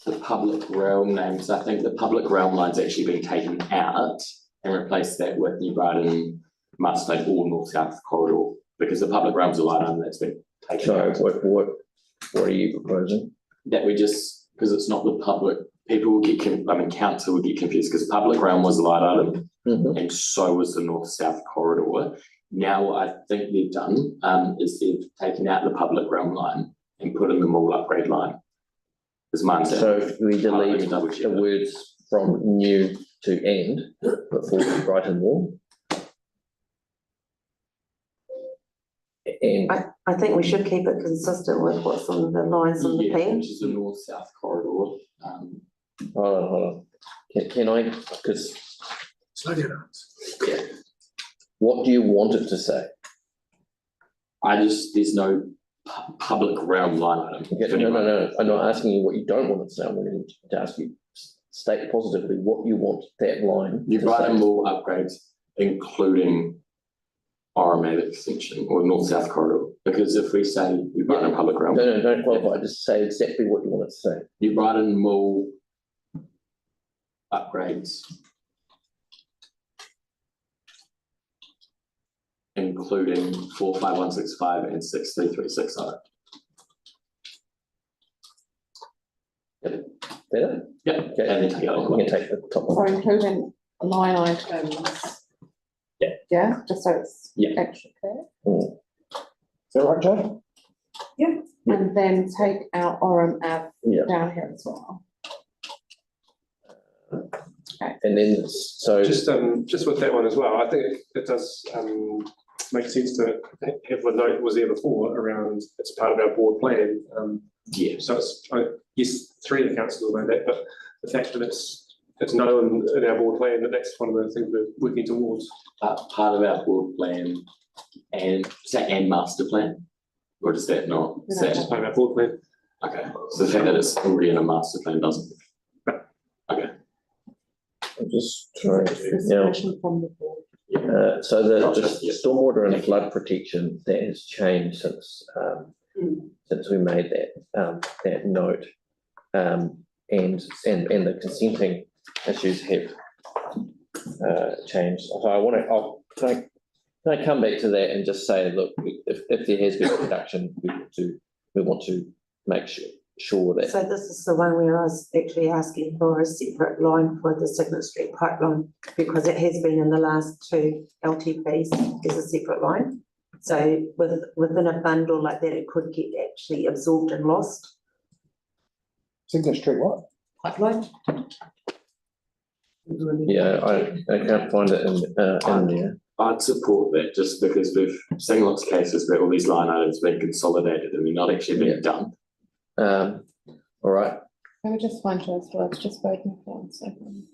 the public realm names, I think the public realm line's actually been taken out and replace that with New Brighton, Mustang or North-South corridor, because the public realm's a line item that's been taken So out. what are you proposing? That we just, because it's not the public, people will get, council will get confused, because public realm was a line item and so was the North-South corridor. Now what I think they've done is they've taken out the public realm line and put in the mall upgrade line. Is my understanding. So if we delete me double check the that. words from new to end, but for Brighton Mall. And I think we should keep it consistent with what's on the lines on the Yeah, plan. which is the North-South corridor. hold on. Can I, because Slow down. what do you want it to say? There's no public realm line item. Okay, no. I'm not asking you what you don't want it to say. I'm wanting to ask you, state positively what you want that line New to Brighton say. Mall upgrades, including RMA extension or North-South corridor, because if we say New Brighton public realm. No, don't qualify. Just say exactly what you want it to say. New Brighton Mall upgrades. including 45165 and 6336 on it. Better? Yeah, Okay. and then take out We can take the top So one. including line items. Yeah. Yeah, just so it's Yeah. extra clear. Is that right, Joe? And then take out Orem Ave Yeah. down here as well. And then, so, Just with that one as well, I think it does, make sense to have the note that was there before around, it's part of our board plan. Yeah. So it's, yes, 3 of the councils know that, but the fact that it's known in our board plan that that's one of the things we're working towards. Part of our board plan and, is that and master plan? Or does that not? Is that Just part of our board plan. okay? So the fact that it's already in a master plan doesn't. Okay. I'm just trying It's to, this yeah. question from the board. So the Gotcha, yeah. stormwater and flood protection, that has changed since we made that note. And the consenting issues have changed. So can I come back to that and just say, look, if there has been a reduction, we want to make sure that. So this is the one where I was actually asking for a separate line for the Signet Street pipeline, because it has been in the last 2 LTPs, there's a separate line. So within a bundle like that, it could get actually absorbed and lost. Signet Street, what? Pipeline? Yeah, I can't find it in there. I'd support that just because we've seen lots of cases where all these line items have been consolidated and they're not actually being done. All right, Let me just find those words, just waiting for 1 second.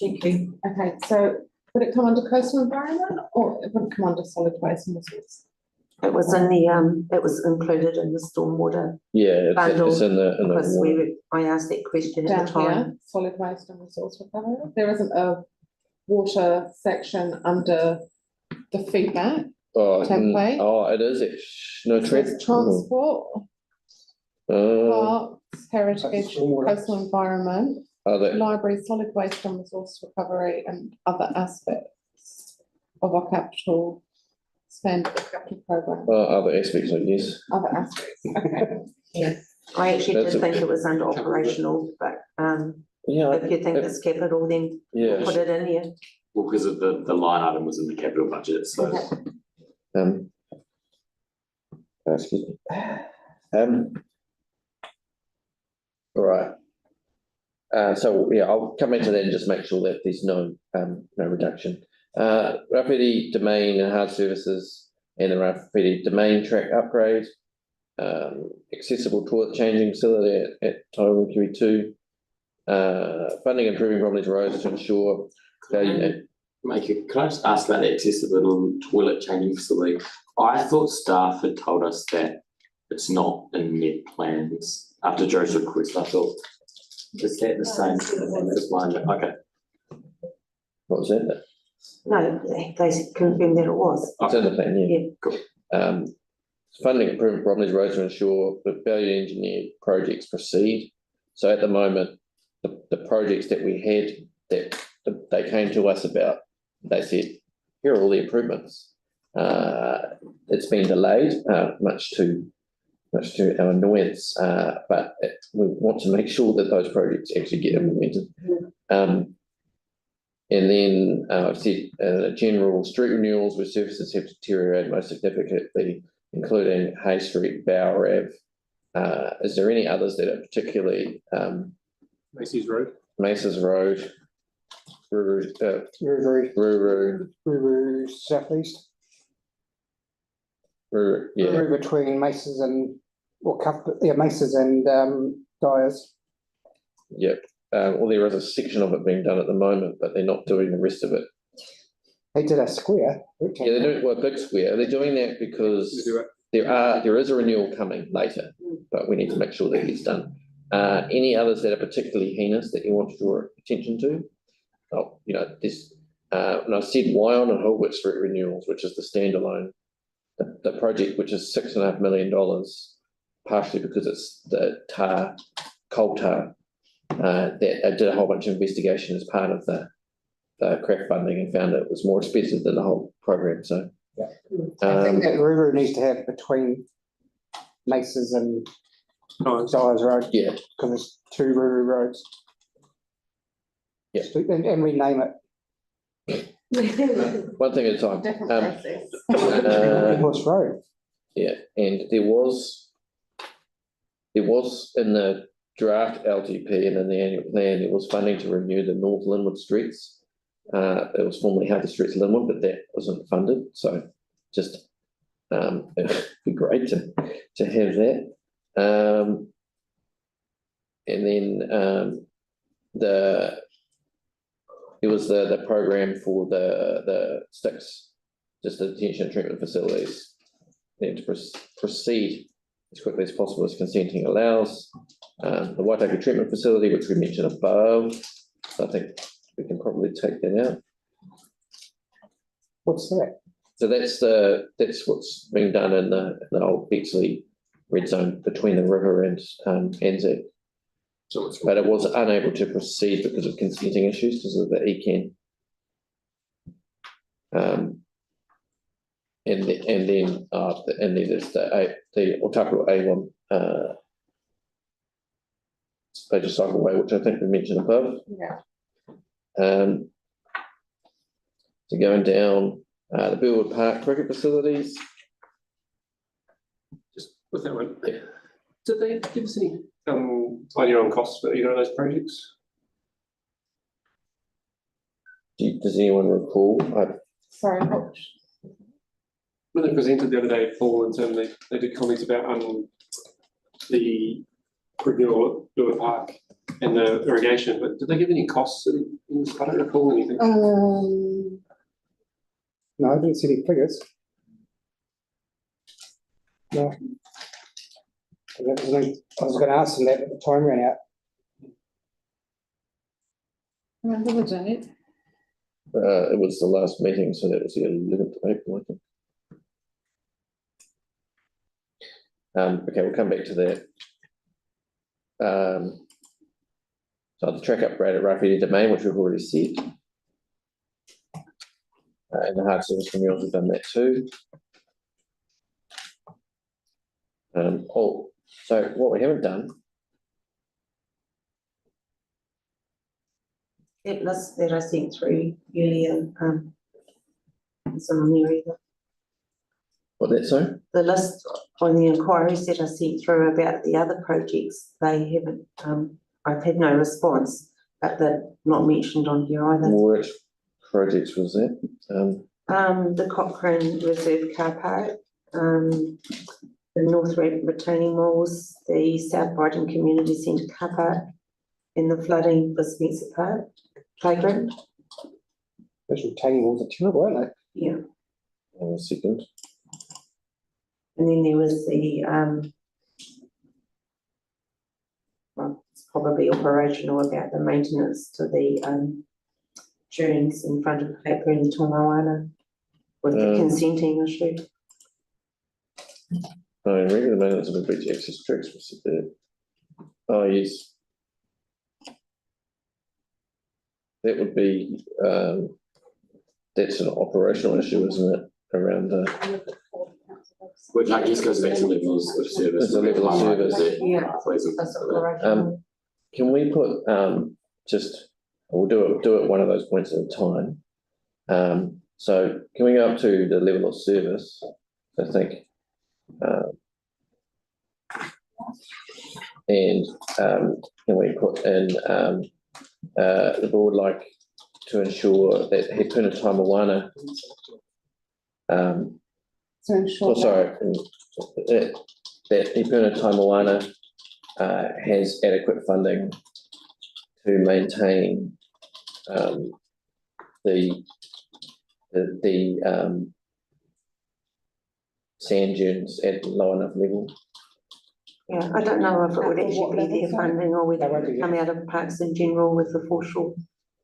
Thank you. Okay, so would it come under coastal environment or it wouldn't come under solid waste and resource? It was in the, it was included in the stormwater, yeah, it's in because the. I asked that question at Down the time. here, solid waste and resource recovery. There isn't a water section under the feedback. Template. Oh, it is, no, It says transport, parks, heritage, Stormwater. coastal environment, library, solid waste and resource recovery and other aspects of our capital spend, capital program, other aspects, I guess. other aspects, okay. Yeah, I actually That's did think a- it was under operational, but Yeah, if you think it's capital, then yeah, put it in here. Well, because of the line item was in the capital budget, so. Okay. excuse me. All right. So, yeah, I'll come into that and just make sure that there's no reduction. Rapidi domain and hard services and the Rapidi domain track upgrade. Accessible toilet changing facility at Taiwan QE2. Funding improving Bromley's roads to ensure value. Can I just ask about the accessible toilet changing facility? I thought staff had told us that it's not in their plans. After Joe's request, I thought, is that the same? That's mine. Okay. What was that? No, they confirmed that it was. It's in the plan, yeah. Yeah. Funding improving Bromley's roads to ensure that value engineered projects proceed. So at the moment, the projects that we had that they came to us about, they said, here are all the improvements. It's been delayed, much to our annoyance, but we want to make sure that those projects actually get implemented. And then I've said general street renewals where surfaces have deteriorated most significantly, including Hay Street, Bower Ave. Is there any others that are particularly Macy's Road. Maces Road, Ruru, Southeast, yeah, between Maces and, Maces and Dyers. yep. Well, there is a section of it being done at the moment, but they're not doing the rest of it. They did a square. Yeah, they're doing, well, big square. They're doing that because there is a renewal coming later, but we need to make sure that gets done. Any others that are particularly heinous that you want to draw attention to? Oh, this, and I've said Wyon and Hurwitz street renewals, which is the standalone the project, which is $6.5 million, partially because it's the coal tar, that I did a whole bunch of investigation as part of the craft funding and found it was more expensive than the whole program, so. I think that river needs to have between Maces and Dyers Road, Yeah, because there's two river roads. Yeah. And rename it. one thing at a time. Different process. Horse Road. Yeah, and there was in the draft LTP and in the annual plan, there was funding to renew the North Linwood streets. It was formerly Harbour Streets Linwood, but that wasn't funded, so just it'd be great to have that. And then it was the program for the sticks, just the detention and treatment facilities, and to proceed as quickly as possible as consenting allows. The Waitai treatment facility, which we mentioned above, so I think we can probably take that out. What's that? So that's what's being done in the old Bexley red zone between the river and Anzac. But it was unable to proceed because of consenting issues because of the ECAN. And then there's the Otaku A1 Major Cycleway, which I think we mentioned above. Yeah. So going down the Burwood Park cricket facilities. Just with that one. Yeah. Did they give us any idea on costs for either of those projects? Does anyone recall? Sorry, When they presented the other day, Paul and Tim, they did comments about the renewal at Burwood Park and the irrigation, but did they give any costs in this? I don't recall anything. No, I didn't see any figures. No. I was going to ask them that, but the time ran out. remember the date? It was the last meeting, so that was the 11th of April, I think. Okay, we'll come back to that. So the track upgrade at Rapidi Domain, which we've already said. And the hard service renewals, we've done that too. So what we haven't done. That list that I sent through earlier, it's on there either. What that, sorry? The list on the inquiries that I sent through about the other projects, they haven't, I've had no response, but they're not mentioned on here either. Which projects was that? The Cochrane Reserve Car Park, the North Retaining Walls, the South Brighton Community Centre Car Park, and the flooding for Spencer Park Playground. Those retaining walls are terrible, aren't they? Yeah. One second. And then there was the, well, it's probably operational about the maintenance to the dunes in front of the paper in Tongawana with the consenting issue. Regular maintenance of the beach access tracks was there. Oh, yes. That would be, that's an operational issue, isn't it? Around the. Which I guess goes back to levels of service. It's a level of service. Yeah. That's operational. Can we put we'll do it one of those points at a time. So can we go up to the level of service? I think. And can we put in the board like to ensure that He Puna Taimawana To ensure. That He Puna Taimawana has adequate funding to maintain the sand dunes at low enough level. Yeah, I don't know if it would actually be their funding or whether it would come out of parks in general with the foreshore.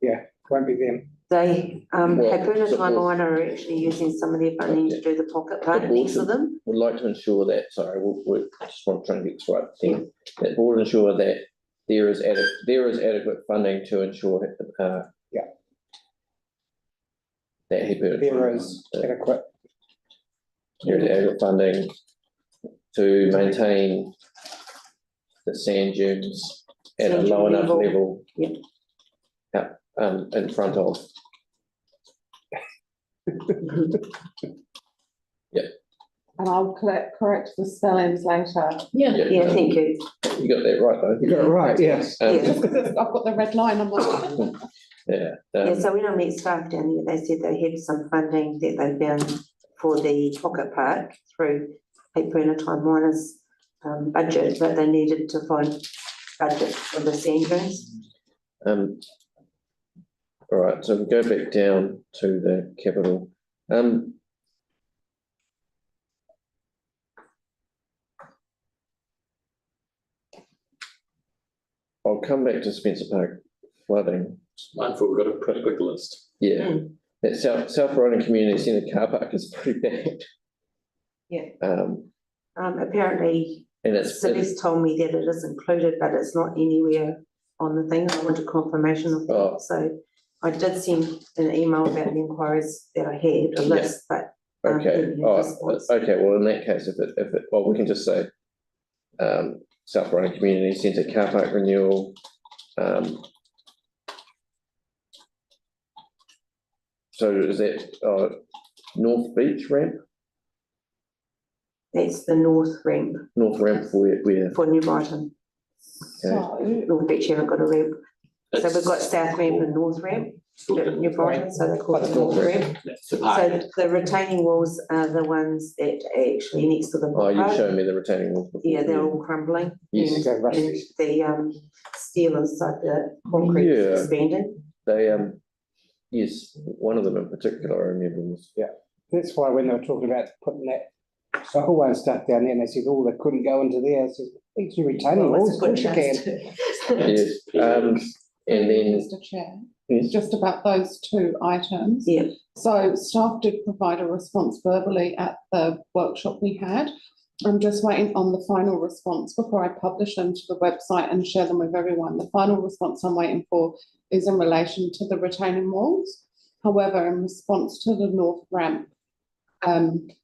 Yeah, won't be them. They, Well, Hapuna so- Taimoana are actually using some of their funding to do the pocket park next to them. Would like to ensure that, sorry, we just want to try and get this right, Tim, that board ensure that there is adequate funding to ensure, Yeah. that Hepburn. There is adequate. There is adequate funding to maintain the sand dunes at a Sand low dune enough level. level. Yep. In front of, And I'll correct the spellings later. yeah. Yeah, thank you. You got that right, though. You got it right, yes. Yeah. Just because I've got the red line, I'm like, Yeah. Yeah, so when I met staff down there, they said they had some funding that they found for the pocket park through Hepburn Taimoana's budget, but they needed to find budget for the sand dunes. All right, so we go back down to the capital. I'll come back to Spencer Park flooding. Mindful, we've got a pretty big list. Yeah, that South Riding Community Centre car park is pretty bad. Yeah. Um, Apparently, and it's Celeste told me that it is included, but it's not anywhere on the thing. I wanted confirmation of that, Oh. so I did send an email about the inquiries that I had, a list, but okay. didn't have Oh, response. okay. Well, in that case, if it, well, we can just say South Riding Community Centre car park renewal. So is that North Beach ramp? That's the north ramp North ramp for where? for New Brighton. so, North Beach haven't got a ramp. So It's we've got South Ramp and North Ramp, New Brighton, so they call it the North Ramp. the park. So the retaining walls are the ones that are actually next to the Oh, you've park. shown me the retaining walls before. Yeah, they're all crumbling. Yes. And- Go rusty. And the steel inside the concrete Yeah. is expanding. They, yes, one of them in particular, I remember was, That's why when they were talking about putting that soccer and stuff down there, and they said, oh, they couldn't go into there, I said, these are retaining Well, walls, it's of a good course you can. chance to- yes, and then, Mr. Chair, yes, just about those two items. Yeah, So staff did provide a response verbally at the workshop we had. I'm just waiting on the final response before I publish them to the website and share them with everyone. The final response I'm waiting for is in relation to the retaining walls. However, in response to the north ramp,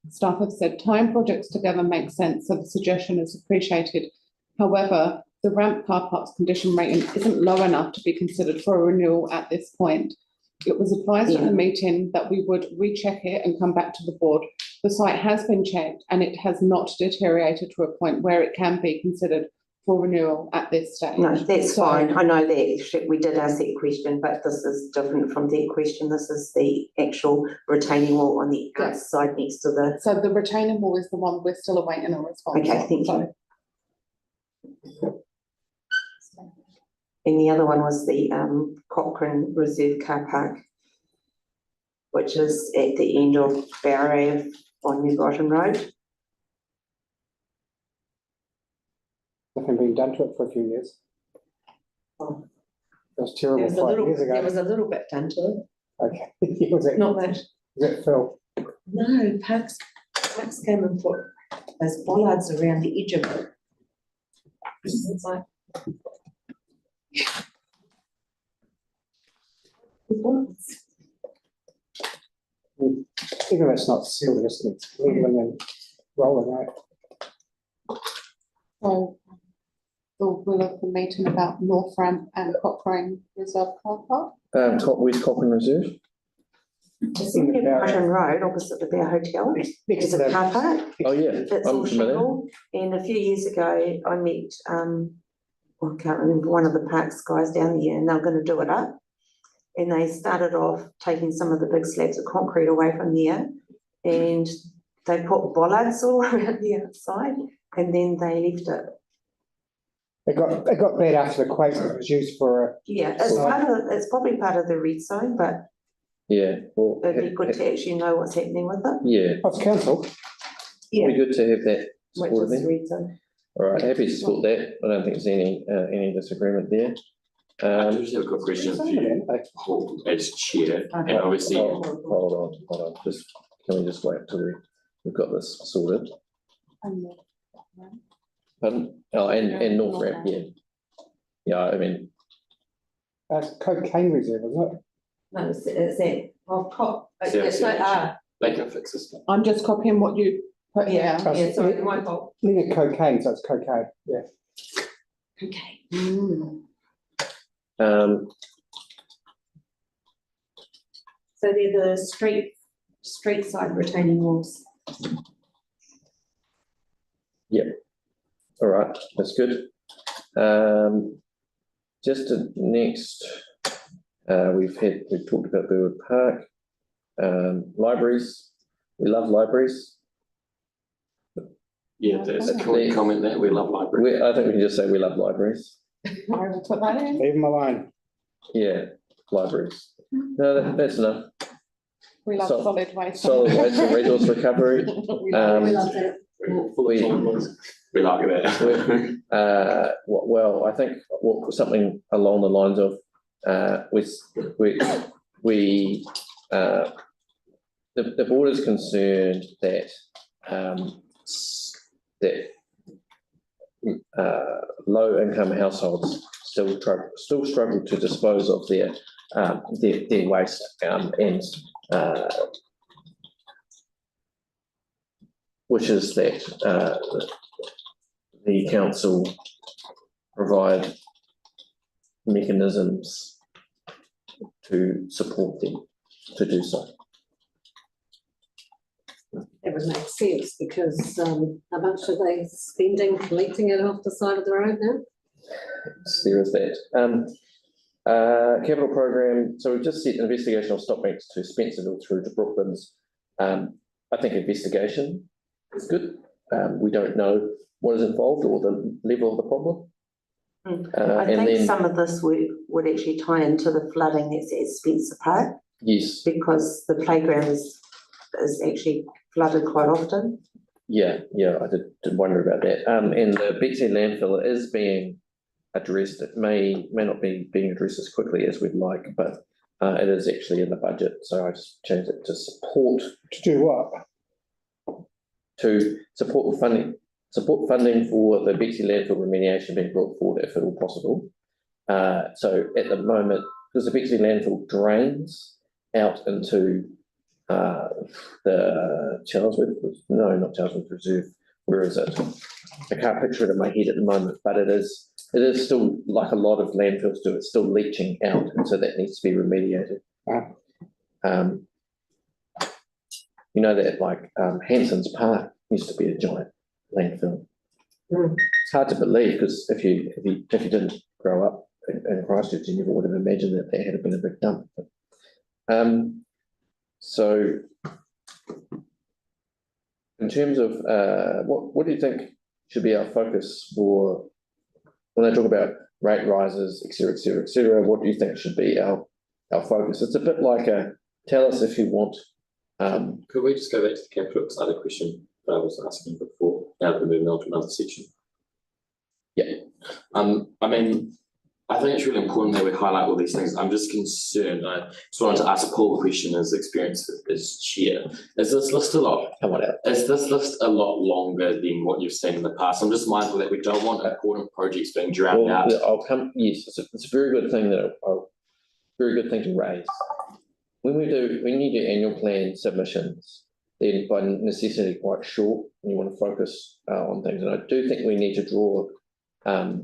staff have said tying projects together makes sense, so the suggestion is appreciated. However, the ramp car park's condition rating isn't low enough to be considered for a renewal at this point. It was advised at the meeting that we would recheck it and come back to the board. The site has been checked and it has not deteriorated to a point where it can be considered for renewal at this stage. no, that's So- fine. I know that we did ask that question, but this is different from that question. This is the actual retaining wall on the Yeah. outside next to the, So the retaining wall is the one we're still awaiting a response Okay, on. thank you. So- and the other one was the Cochrane Reserve Car Park, which is at the end of Barrow on New Brighton Road. Nothing been done to it for a few years. Oh. It was terrible 5 years ago. a little bit done to it, Okay, was it, not much. was it Phil? No, Parks came and put those bollards around the edge of it. It's like. Even though it's not sealed, it's leveling and rolling out. So the will of the meeting about North Ramp and Cochrane Reserve Car Park. West Cochrane Reserve. It's in New Brighton Road opposite the Bear Hotel. Next There's to a the, car park. Oh, yeah, It's I'm all familiar. shingle, and a few years ago, I met, I can't remember, one of the parks guys down there, and they were gonna do it up. And they started off taking some of the big slabs of concrete away from there, and they put bollards all around the outside, and then they left it. it got bad after the quake, it was used for Yeah, it's it's probably part of the red zone, but Yeah, well, it'd be good to actually know what's happening with it. yeah, it's council. Yeah, be good to have that which supported is then. red zone. All right, happy to support that. I don't think there's any disagreement there. I just have a quick question for you, Paul, as chair, and obviously, Hold on, just, can we just wait until we've got this sorted? Pardon? Oh, and North Ramp, yeah. Yeah, I mean, That's cocaine reserve, isn't it? No, it's that, it's like, they can fix this. I'm just copying what you put here. yeah, sorry, my fault. Linear cocaine, so it's cocaine, yeah. Okay. So they're the street side retaining walls. all right, that's good. Just next, we've talked about Burwood Park, libraries. We love libraries. Yeah, there's a comment that we love library. I think we can just say we love libraries. I will put that in. Leave them alone. Yeah, libraries. No, that's enough. We love solid waste. Solid waste and resource recovery. We We love that. We like that. Well, I think something along the lines of the board is concerned that low income households still struggle to dispose of their waste and wishes that the council provide mechanisms to support them to do so. That would make sense because how much are they spending collecting it off the side of the road now? There is that. Capital program, so we've just set investigation of stop banks to Spencerville through to Brooklands. I think investigation is good. We don't know what is involved or the level of the problem. I think some of this would actually tie into the flooding that's at Spencer Park. Yes. Because the playground is actually flooded quite often. Yeah, I did wonder about that. And the Bexley landfill is being addressed. It may not be being addressed as quickly as we'd like, but it is actually in the budget. So I just changed it to support. To do what? To support funding for the Bexley landfill remediation being brought forward if at all possible. So at the moment, because the Bexley landfill drains out into the not Charlesworth Reserve. Where is it? I can't picture it in my head at the moment, but it is still, like a lot of landfills do, it's still leaching out, and so that needs to be remediated. You know that like Hanson's Park used to be a giant landfill. It's hard to believe because if you didn't grow up in Christchurch, you never would have imagined that there had been a big dump. So, in terms of what do you think should be our focus for when I talk about rate rises, et cetera, et cetera, et cetera? What do you think should be our focus? It's a bit like tell us if you want. Could we just go back to the capital other question that I was asking before? Now that we're moving on to another section. Yeah. I mean, I think it's really important that we highlight all these things. I'm just concerned. I just wanted to ask Paul a question as experience as chair. Is this list a lot? Is this list a lot longer than what you've seen in the past? I'm just mindful that we don't want important projects being drowned out. Yes, it's a very good thing very good thing to raise. When you do annual plan submissions, then by necessity quite short, and you want to focus on things. And I do think we need to draw at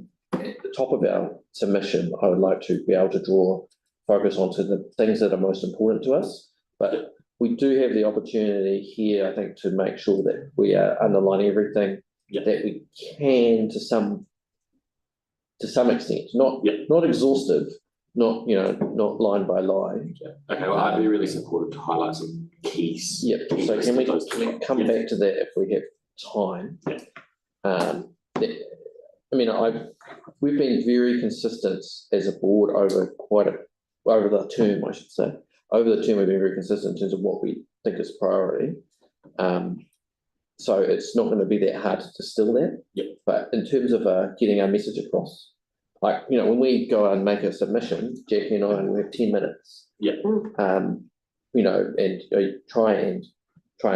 the top of our submission. I would like to be able to focus onto the things that are most important to us. But we do have the opportunity here, I think, to make sure that we are underlining everything that we can to some extent, not exhaustive, not line by line. Okay, well, I'd be really supportive to highlight some keys. Yeah. So can we come back to that if we have time? We've been very consistent as a board over the term, I should say. Over the term, we've been very consistent in terms of what we think is priority. So it's not going to be that hard to distill that. Yep. But in terms of getting our message across, like, when we go and make a submission, Jackie and I, we have 10 minutes. Yeah. And try and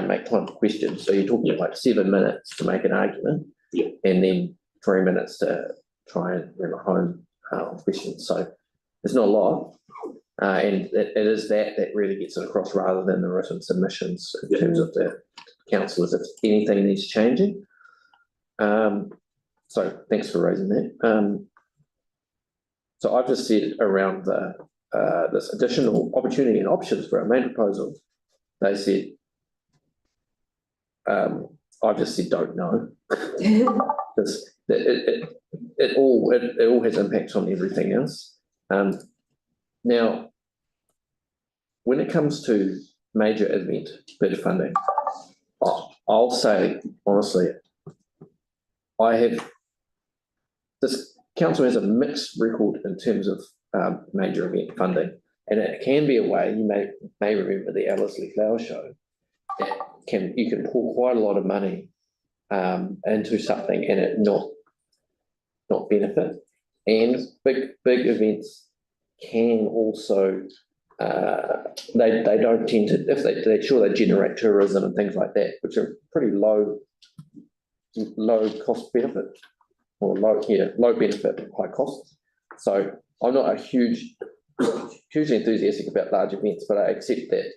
make time for questions. So you're talking like 7 minutes to make an argument. Yeah. And then 3 minutes to try and bring it home questions. So it's not a lot. And it is that really gets it across rather than the written submissions in terms of the councillors, if anything needs changing. So thanks for raising that. So I've just said around this additional opportunity and options for our main proposal, they said, I've just said don't know. Because it all has impacts on everything else. Now, when it comes to major event bid funding, I'll say honestly, this council has a mixed record in terms of major event funding, and it can be a way. You may remember the Ellerslie Flower Show. You can pour quite a lot of money into something and it not benefit. And big events can also they don't tend to, if they generate tourism and things like that, which are pretty low cost benefit, or low benefit, high cost. So I'm not a hugely enthusiastic about large events, but I accept that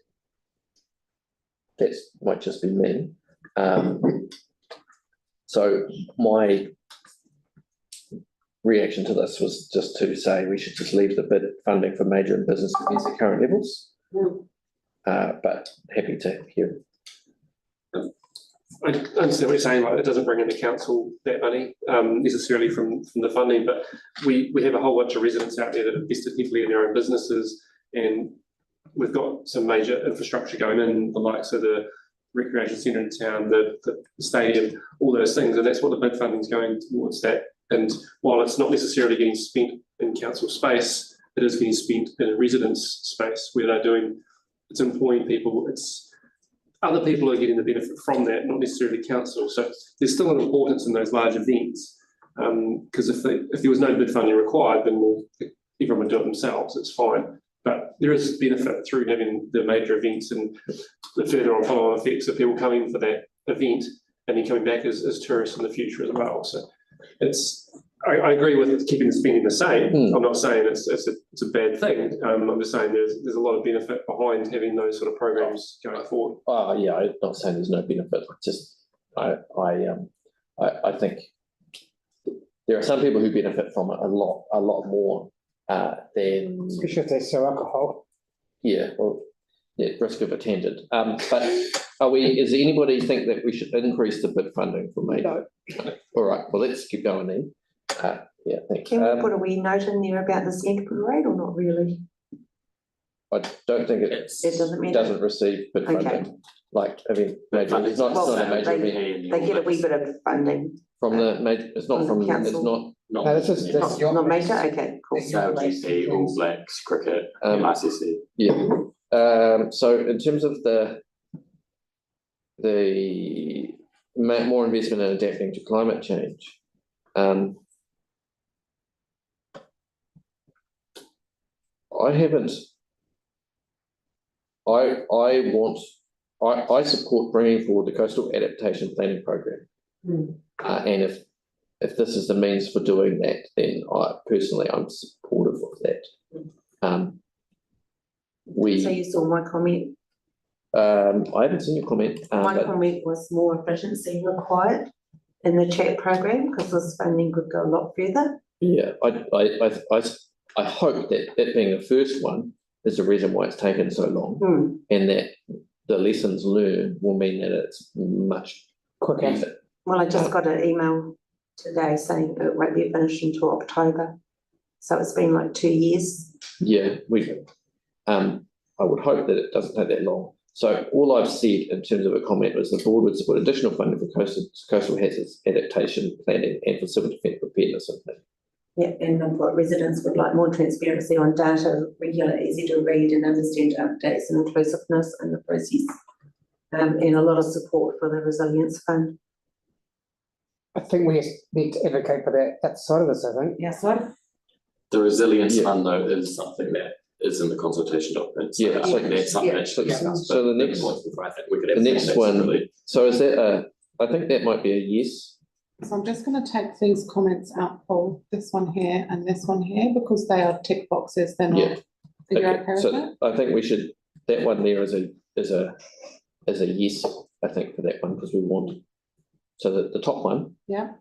might just be me. So my reaction to this was just to say we should just leave the bid funding for major and business events at current levels. But happy to hear. I understand what you're saying, like it doesn't bring in the council that money necessarily from the funding, but we have a whole bunch of residents out there that have invested heavily in their own businesses, and we've got some major infrastructure going in, the likes of the recreation centre in town, the stadium, all those things, and that's what the bid funding is going towards that. And while it's not necessarily getting spent in council space, it is getting spent in a residence space where it's employing people, other people are getting the benefit from that, not necessarily council. So there's still an importance in those large events, because if there was no bid funding required, then everyone would do it themselves, it's fine. But there is benefit through having the major events and the further on follow-on effects of people coming for that event and then coming back as tourists in the future as well. So I agree with keeping the spending the same. I'm not saying it's a bad thing. I'm just saying there's a lot of benefit behind having those sort of programs going forward. Yeah, I'm not saying there's no benefit. Just I think there are some people who benefit from it a lot more than, especially if they sell alcohol. Yeah, well, yeah, risk of attended. But is anybody think that we should increase the bid funding for major? No. All right, well, let's keep going then. Yeah, thanks. Can we put a wee note in there about the centre parade or not really? I don't think it doesn't receive bid funding. Like, I mean, major, it's not a major event. They get a wee bit of funding. From the major, it's not from, it's not. No, this is not major, okay, cool. So GC, All Blacks, cricket, ICC. Yeah. So in terms of the more investment in adapting to climate change, I support bringing forward the coastal adaptation planning program. And if this is the means for doing that, then I'm supportive of that. So you saw my comment? I haven't seen your comment. My comment was more efficiency required in the chat program, because this funding could go a lot further. Yeah, I hope that being the first one is the reason why it's taken so long, and that the lessons learned will mean that it's much quicker. Well, I just got an email today saying it won't be finished until October. So it's been like 2 years. Yeah, I would hope that it doesn't take that long. So all I've said in terms of a comment was the board would support additional funding for coastal hazards adaptation planning and for civil defence preparedness and planning. Yeah, and what residents would like more transparency on data, regular, easy to read and understand updates and inclusiveness in the process, and a lot of support for the resilience fund. I think we need to advocate for that side of this, I think. Yeah, so The resilience Yeah. fund though is something that is in the consultation document. So Yeah, I think that's something that should be discussed. so the but next- I think we could the have next one- separately. So is that I think that might be a yes. So I'm just going to take these comments out, Paul, this one here and this one here, because they are tick boxes, they're Yeah. not. Are you okay with So that? I think we should, that one there is a yes, I think, for that one, because we want, so the top one. Yeah.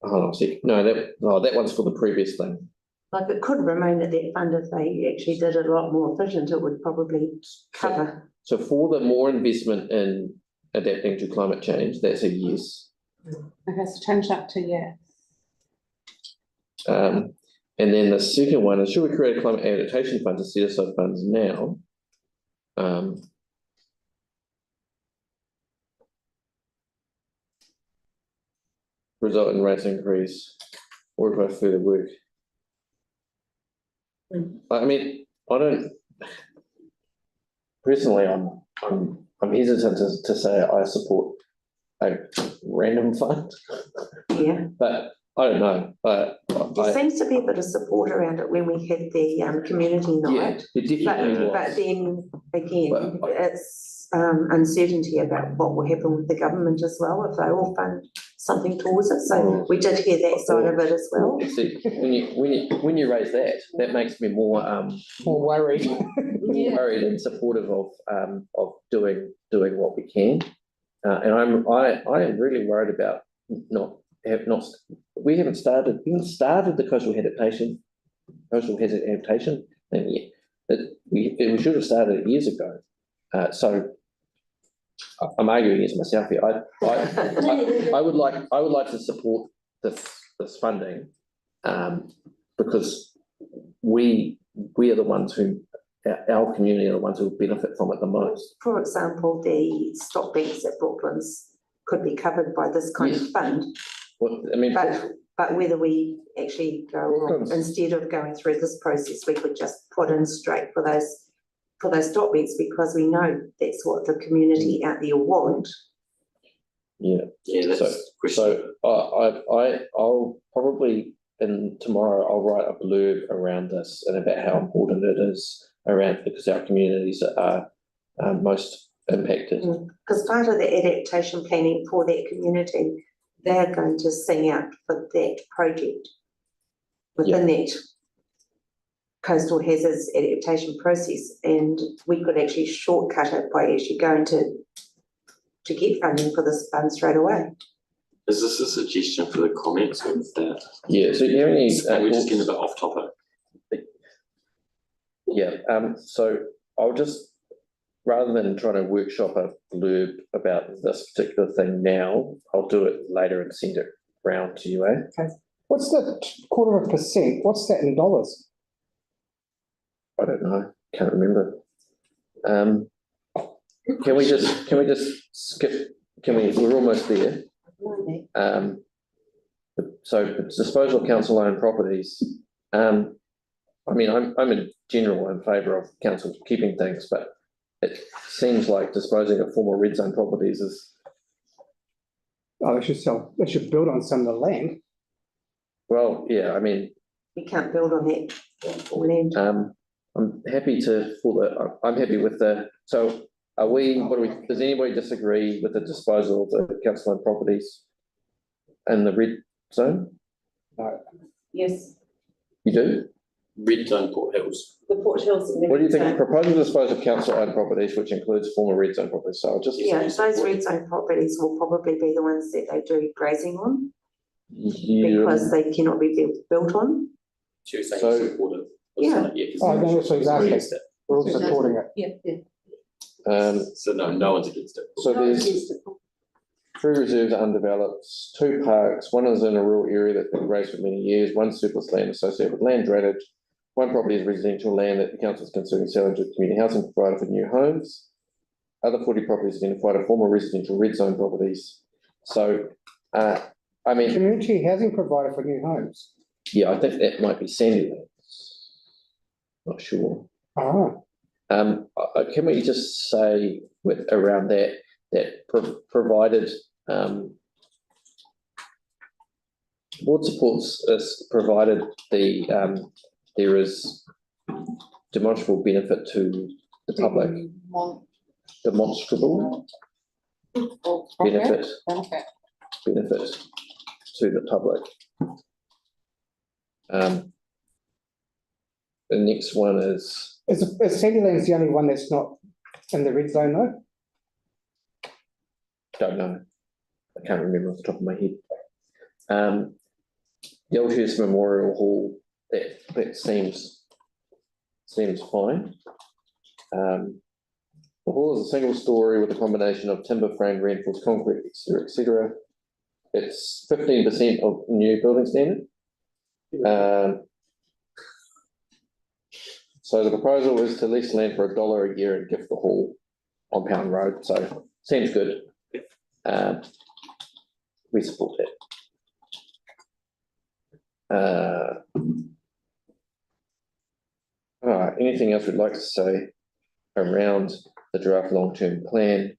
Hold on a sec. No, that one's for the previous thing. Like it could remain at that fund if they actually did it a lot more efficient, it would probably cover. So for the more investment in adapting to climate change, that's a yes. Okay, so change that to yes. And then the second one is, should we create a climate adaptation fund to set aside funds now? Result in rates increase or require further work. I mean, I don't, personally, I'm hesitant to say I support a random fund, Yeah, but I don't know, but there seems to be a bit of support around it when we had the community yeah, night. it definitely But was. then again, But- it's uncertainty about what will happen with the government as well, if they all fund something towards it, so we did hear that side of it as well. See, when you raise that, that makes me more More worried. more worried and supportive of doing what we can. And I am really worried about we haven't started the coastal hazard adaptation thing yet. We should have started it years ago. So I'm arguing against myself here. I would like to support this funding because we are the ones who, our community are the ones who benefit from it the most. For example, the stock banks at Brooklands could be covered by this kind of fund, Well, I mean, but whether we actually go, Brooklands. instead of going through this process, we could just put in straight for those stock banks, because we know that's what the community out there want. yeah. Yeah, that's So- the question. So I'll probably tomorrow I'll write a blurb around this and about how important it is around, because our communities are most impacted. Because part of the adaptation planning for that community, they're going to sing out for that project within that coastal hazards adaptation process, and we could actually shortcut it by actually going to get funding for this fund straight away. Is this a suggestion for the comments or is that? Yeah, so do you have any? Can we just get a thoughts? bit off topic? Yeah, so I'll just, rather than trying to workshop a blurb about this particular thing now, I'll do it later and send it round to you, eh? What's the 0.25%? What's that in dollars? I don't know, can't remember. Can we just skip, we're almost there. So disposal of council owned properties. I mean, I'm in general in favour of council keeping things, but it seems like disposing of former red zone properties is, Oh, they should build on some of the land. well, yeah, I mean, We can't build on that land. I'm happy with so does anybody disagree with the disposal of the council owned properties in the red zone? Yes, You do? Red zone Port Hills. the Port Hills. and the What do you think? Red Zone. Proposal to dispose of council owned properties, which includes former red zone properties, so I'll just. Yeah, those red zone properties will probably be the ones that they do grazing on, because they cannot be built on. So you're saying So- you support it? Yeah. Oh, no, that's exactly. Against it. We're all supporting it. Yeah. So no one's against it. So there's 3 reserves are undeveloped, 2 parks, 1 is in a rural area that's been grazed for many years, 1 surplus land associated with land drainage, 1 property is residential land that the council is considering selling to a community housing provider for new homes. Other 40 properties identified are former residential red zone properties. So, I mean, Community housing provider for new homes. yeah, I think that might be Sandylands. Not sure. Ah, Can we just say around that provided, Board supports this provided there is demonstrable benefit to the public, demonstrable benefit to the public. The next one is Sandyland's the only one that's not in the red zone though? don't know. I can't remember off the top of my head. The Elshurst Memorial Hall, that seems fine. The hall is a single story with a combination of timber frame, reinforced concrete, etc. It's 15% of new building standard. So the proposal is to lease land for $1 a year and gift the hall on Pound Road. So seems good. We support that. All right, anything else we'd like to say around the draft long-term plan?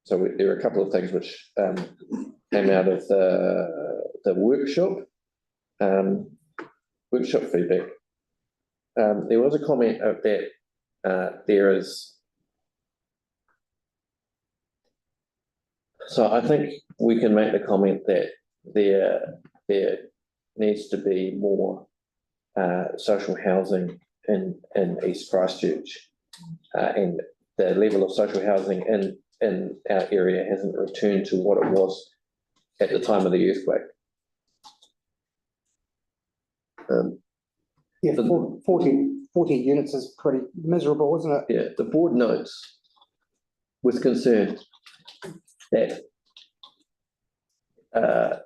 So there are a couple of things which came out of the workshop feedback. There was a comment that there is. So I think we can make the comment that there needs to be more social housing in East Christchurch, and the level of social housing in our area hasn't returned to what it was at the time of the earthquake. Yeah, 40 units is pretty miserable, isn't it? Yeah, the board notes with concern that that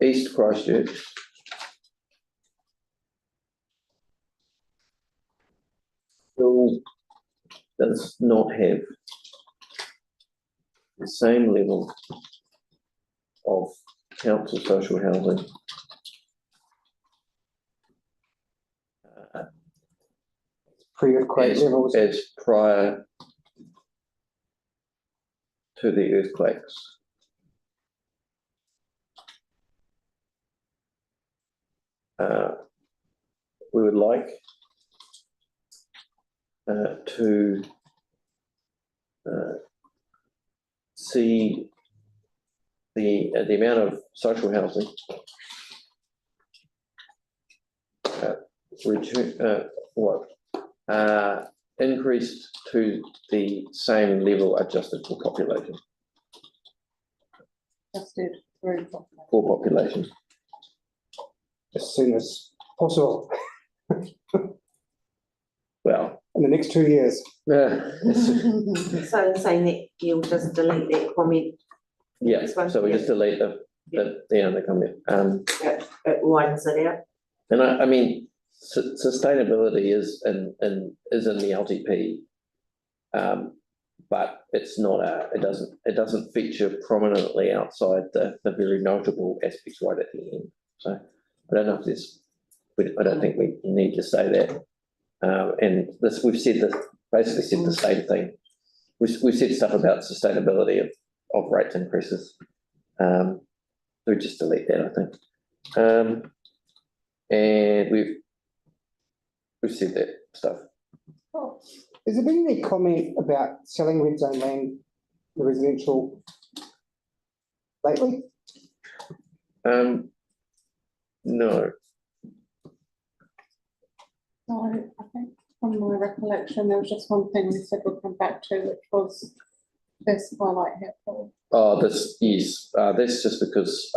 East Christchurch still does not have the same level of council social housing Pre-earthquake levels. as prior to the earthquakes. We would like to see the amount of social housing increased to the same level adjusted for population. Adjusted through. For population. As soon as possible, Well, in the next 2 years. So saying that you'll just delete that comment. Yeah, This one? so we just delete the comment. It widens it out. And I mean, sustainability is in the LTP, but it's not it doesn't feature prominently outside the very notable aspects right at the end. So I don't know if I don't think we need to say that. And we've basically said the same thing. We've said stuff about sustainability of rates increases. We just delete that, I think. And we've said that stuff. Oh, has there been any comment about selling red zone land, the residential lately? No. No, I think from my recollection, there was just one thing we said we'll come back to, which was this highlight here. Oh, yes. That's just because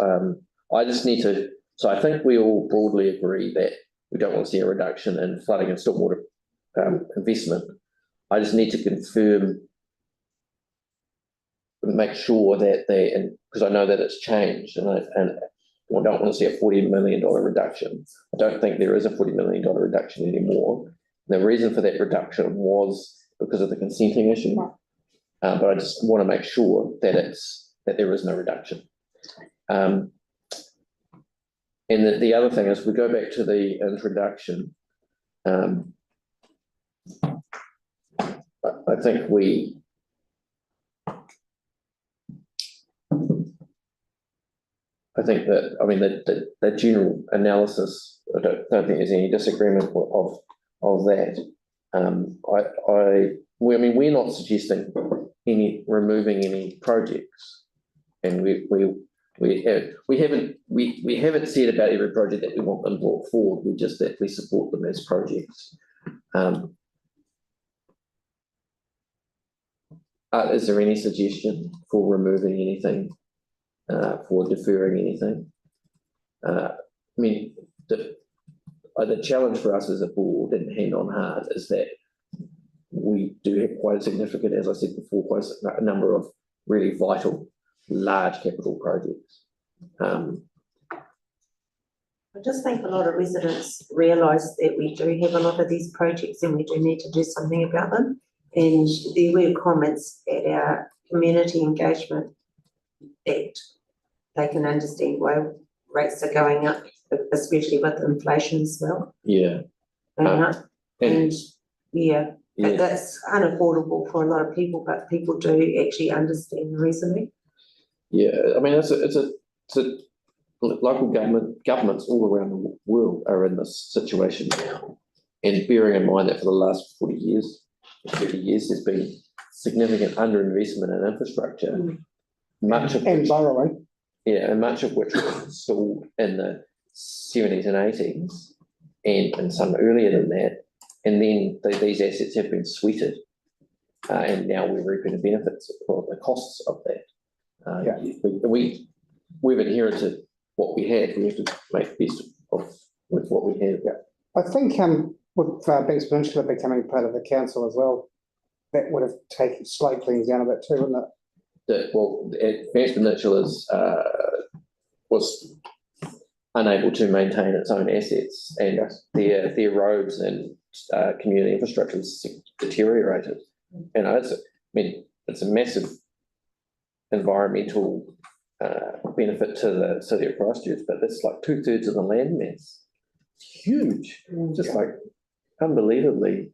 I just need to. So I think we all broadly agree that we don't want to see a reduction in flooding and stormwater investment. I just need to confirm, make sure that because I know that it's changed, and I don't want to see a $40 million reduction. I don't think there is a $40 million reduction anymore. The reason for that reduction was because of the consenting issue, but I just want to make sure that there is no reduction. And the other thing is, we go back to the introduction. I think we I think that, I mean, the general analysis, I don't think there's any disagreement of that. I mean, we're not suggesting removing any projects, and we haven't said about every project that we want them brought forward. We just that we support them as projects. Is there any suggestion for removing anything, for deferring anything? I mean, the challenge for us as a board, and hand on heart, is that we do have quite a significant, as I said before, quite a number of really vital, large capital projects. I just think a lot of residents realise that we do have a lot of these projects and we do need to do something about them. And there were comments at our community engagement that they can understand why rates are going up, especially with inflation as well. Yeah. And that's unaffordable for a lot of people, but people do actually understand the reasoning. Yeah, I mean, it's a local governments all around the world are in this situation now. And bearing in mind that for the last 40 years, 30 years, there's been significant underinvestment in infrastructure, much of which, borrowing. yeah, and much of which was installed in the 70s and 80s, and some earlier than that. And then these assets have been sweated, and now we're reaping the benefits of the costs of that. We've inherited what we had. We have to make the best of with what we have. Yeah, I think with Banks Peninsula becoming part of the council as well, that would have slowed things down a bit too, wouldn't it? Banks Peninsula was unable to maintain its own assets, and their roads and community infrastructure has deteriorated. You know, it's a massive environmental benefit to the city of Christchurch, but it's like 2/3 of the land mass. It's huge, just like unbelievably.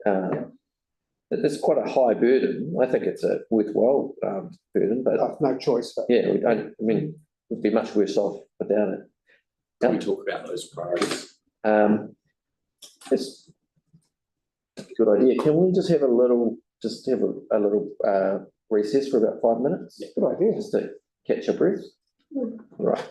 It's quite a high burden. I think it's a worthwhile burden, but No choice. But yeah, we don't. I mean, we'd be much worse off without it. Can we talk about those priorities? It's a good idea. Can we just have a little recess for about 5 minutes? good idea. Just to catch your breath. Right.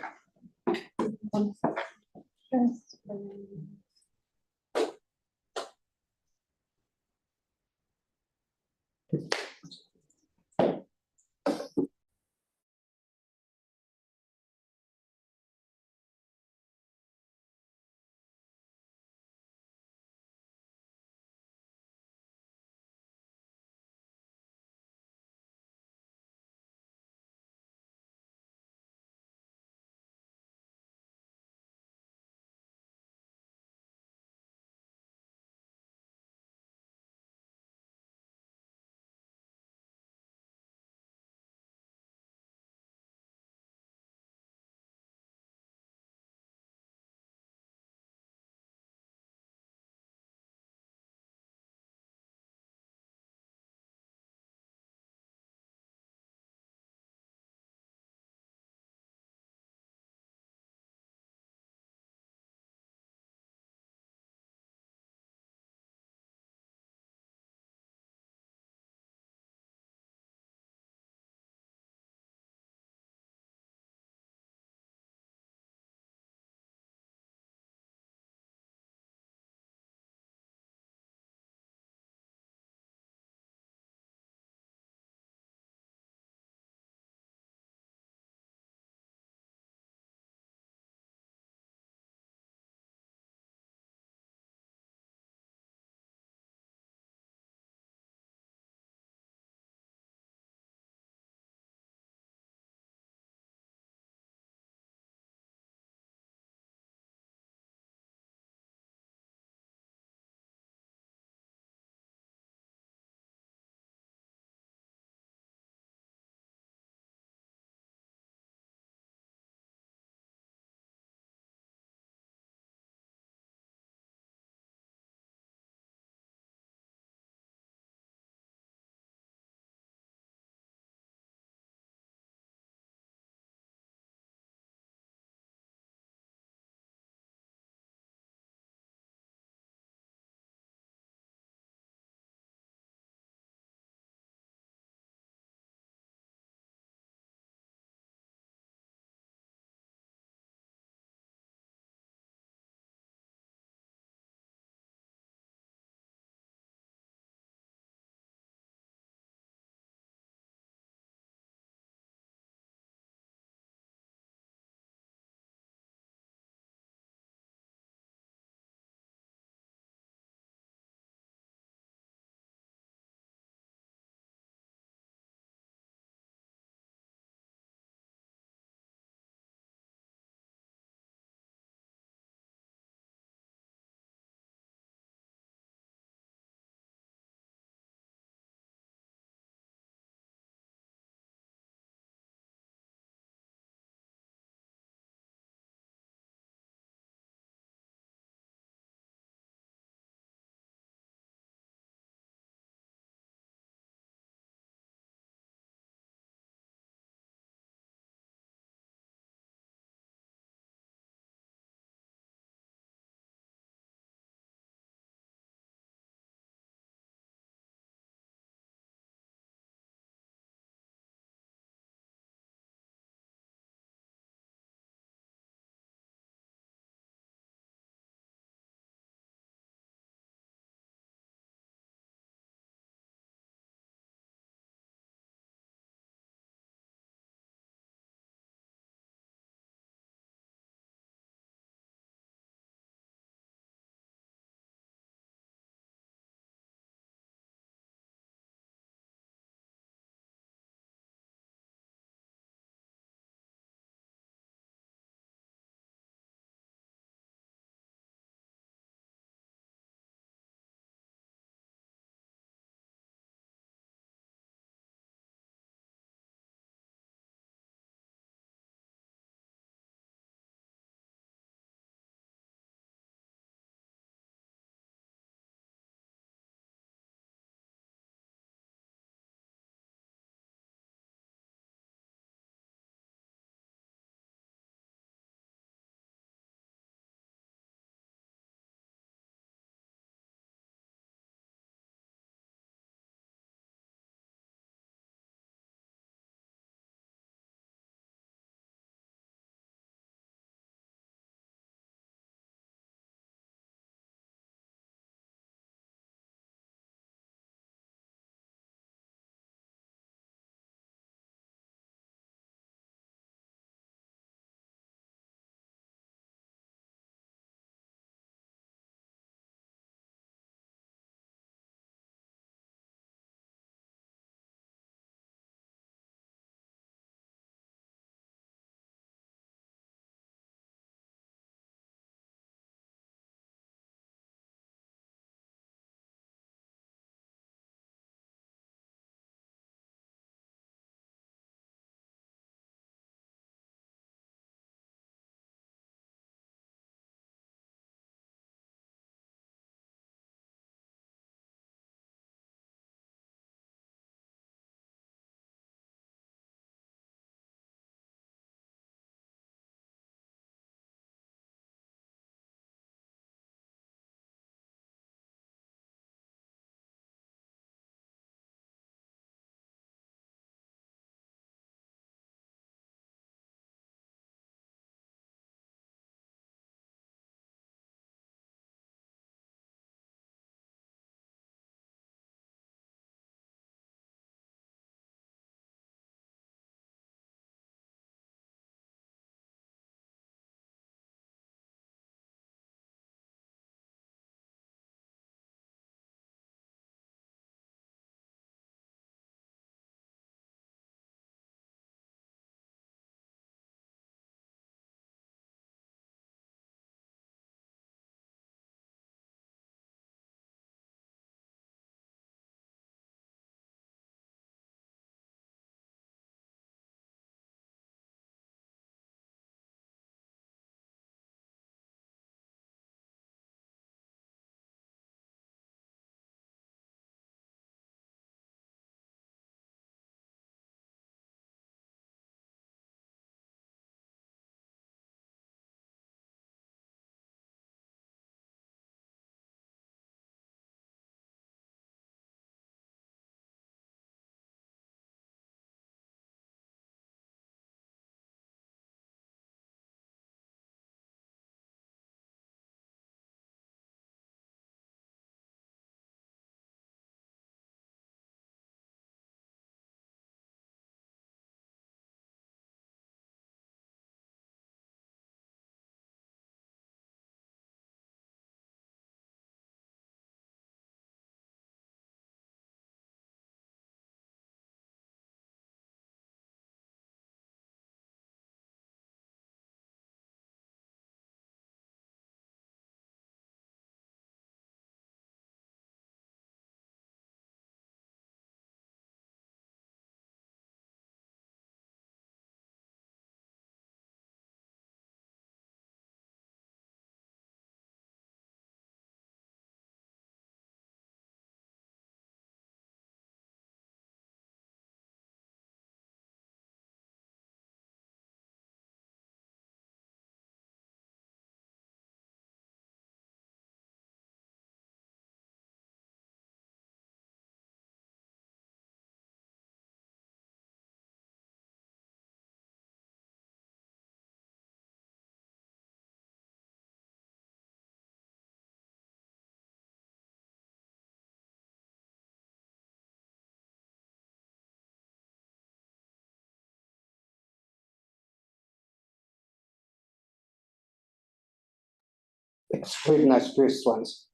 excluding those first ones,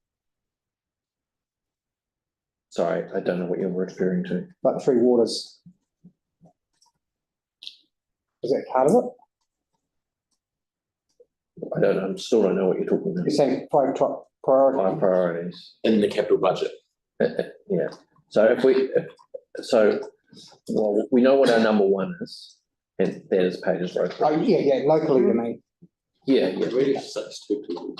Sorry, I don't know what you're referring to. like Three Waters. Is that part of it? I don't know, I still don't know what you're talking about. You're saying 5 top priority. My priorities. In the capital budget. Yeah, so well, we know what our number one is, and that is Pages Road. Oh, yeah, locally, you mean. Yeah, Really, such two people.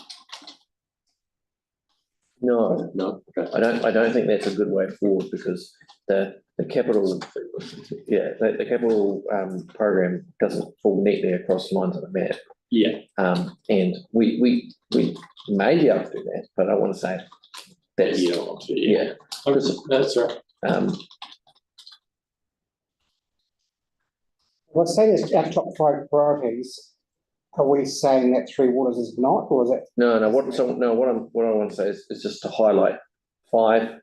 no, No, okay. I don't think that's a good way forward, because the capital, the capital program doesn't fall neatly across lines of the map. Yeah, And we may be able to do that, but I want to say that's, you don't want to, yeah. Okay, that's right. Let's say it's our top 5 priorities. Are we saying that Three Waters is not, or is it? No, what I want to say is just to highlight 5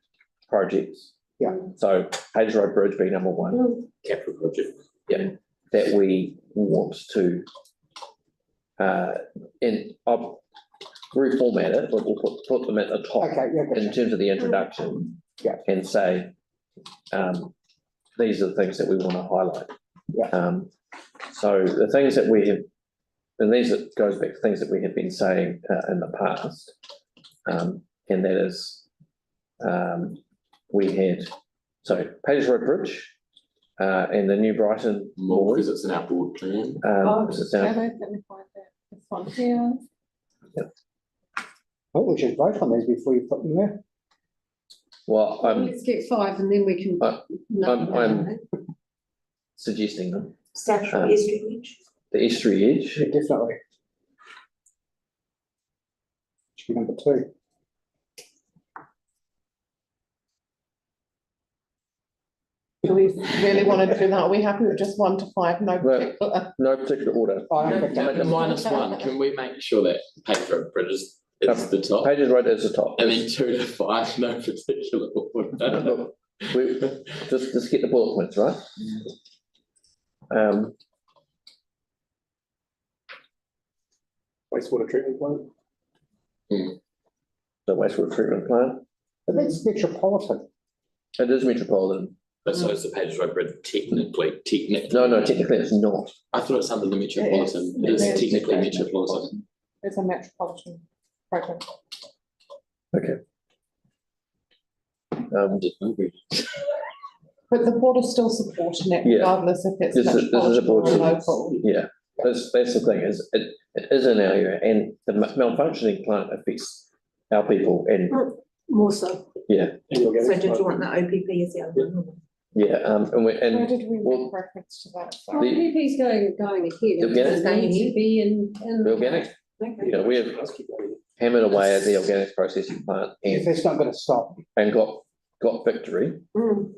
projects. Yeah. So Pages Road Bridge being number 1, Capital project. that we want to, and I'll reformat it, but we'll put them at the top Okay, yeah, in gotcha. terms of the introduction. Yeah. And say, these are the things that we want to highlight. Yeah. So the things that we have, and these goes back to things that we have been saying in the past, and that is, we had, Pages Road Bridge, and the New Brighton More Mall. because it's in our board plan. Is it down? Let me find that. This one here. I think we should vote on these before you put them there. Well, Let's get 5 and then we can. I'm suggesting them. Central Um, Estuary. The Estuary Edge, Yeah, definitely. Should be number 2. Do we really want to do that? Are we happy with just 1 to 5? No No. particular. no particular order. The -1, can we make sure that Page Road Bridge is the top? Pages Road is the top. And then 2 to 5, no particular order. Look, we just get the bullet points, right? Wastewater treatment plant. The wastewater treatment plant, But that's metropolitan. it is metropolitan. But so is the Page Road Bridge technically. No, technically it's not. I thought it's under the metropolitan. It is. It is technically metropolitan. It's a metropolitan program. Okay. But the board is still supporting it Yeah. regardless if it's This is a metropolitan board or support. local. Yeah, that's the thing, is it is in our area, and the malfunctioning plant affects our people, and More so. yeah, So did you want the OPP as the other one? yeah, and Where and did we well, make reference to that? Oh, Sorry. PP's going ahead. The organic- It needs to be in. the organic, Okay. you know, we have hammered away at the organic processing plant If and it's not going to stop. got victory. Mm.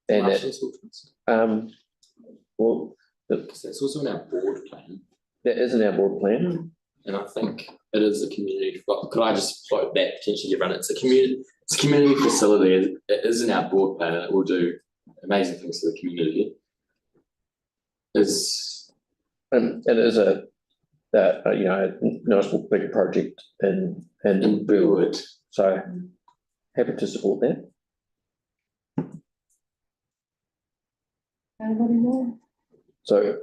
And it, well, Because that's also in our board plan, that isn't our board plan. and I think it is a community, could I just float that potentially everyone, it's a community facility, it is in our board plan, and it will do amazing things for the community. Is, And it is a nice big project in in Burwood, so happy to support that. Anybody more? So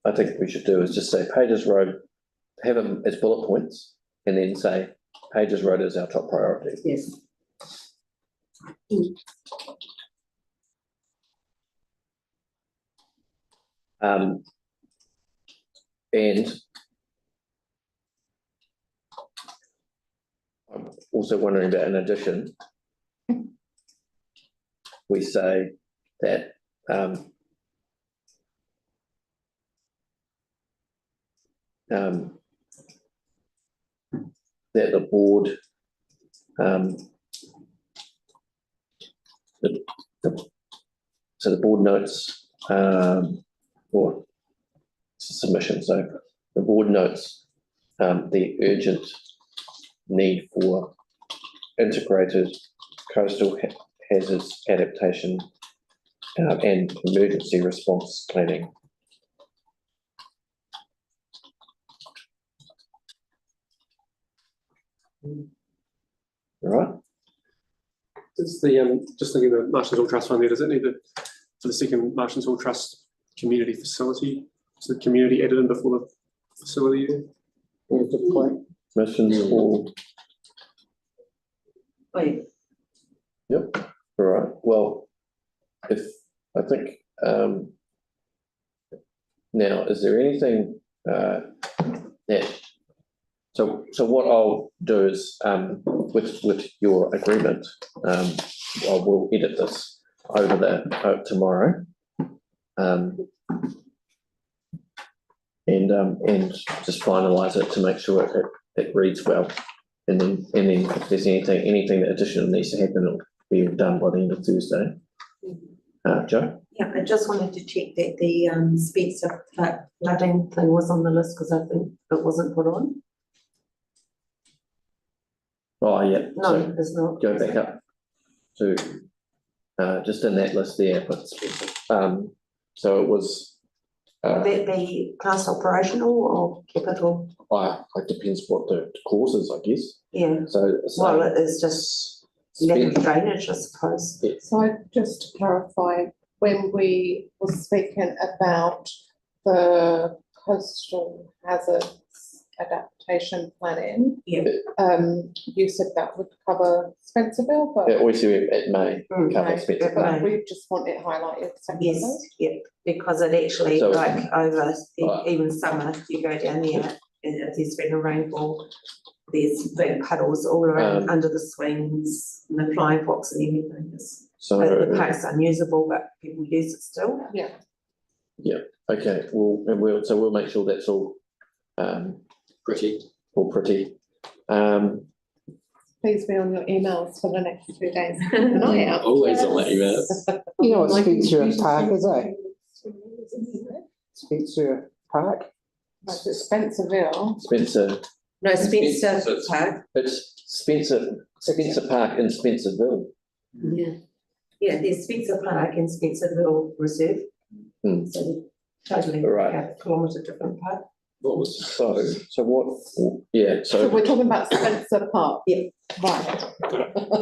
I think we should do is just say Pages Road, have them as bullet points, and then say Pages Road is our top priority. Yes. And I'm also wondering about, in addition, we say that that the board so the board notes or submission, so the board notes the urgent need for integrated coastal hazards adaptation and emergency response planning All right, Does the, just thinking of the Marshlands Hall Trust fund there, does it need for the second Marshlands Hall Trust community facility, is the community added in before the facility there? Yeah, good point. missions or, Wait, yep, all right, well, if, I think, now, is there anything, that, so what I'll do is, with your agreement, I will edit this over tomorrow. And just finalise it to make sure it reads well. And then if there's anything that additional needs to happen, it'll be done by the end of Thursday. Joe? yeah, I just wanted to check that the Spencer flooding thing was on the list because I think it wasn't put on. Oh, yeah. No, So it's not. go back up to, just in that list there, but, so it was, Would that be class operational or capital? it depends what the cause is, I guess. Yeah, So. well, it is just lack of drainage, I suppose. So just to clarify, when we were speaking about the coastal hazards adaptation planning, Yeah. you said that would cover Spencerville, but. Yeah, we see it may cover Okay, expensive. but we just want it highlighted separately. Yes, yeah, because it actually, So- like over Right. even summer, you go down there, and if there's been a rainfall, there's big puddles all around under the swings, and the flying fox and everything. So, The park's unusable, but people use it still. Yeah. okay, we'll make sure that's all, Pretty. all pretty. Please be on your emails for the next 2 days. Keep an eye out. Always on that email. You know what Spencer Park is, eh? Spencer Park? Like it's Spencerville. Spencer, No, Spencer Spencer. Park, it's Spencer Park in Spencerville. yeah. Yeah, there's Spencer Park and Spencerville Reserve. Hmm. So totally Right. a kilometre different park. What was? So what, yeah, So so, we're talking about Spencer Park. Yeah. Right.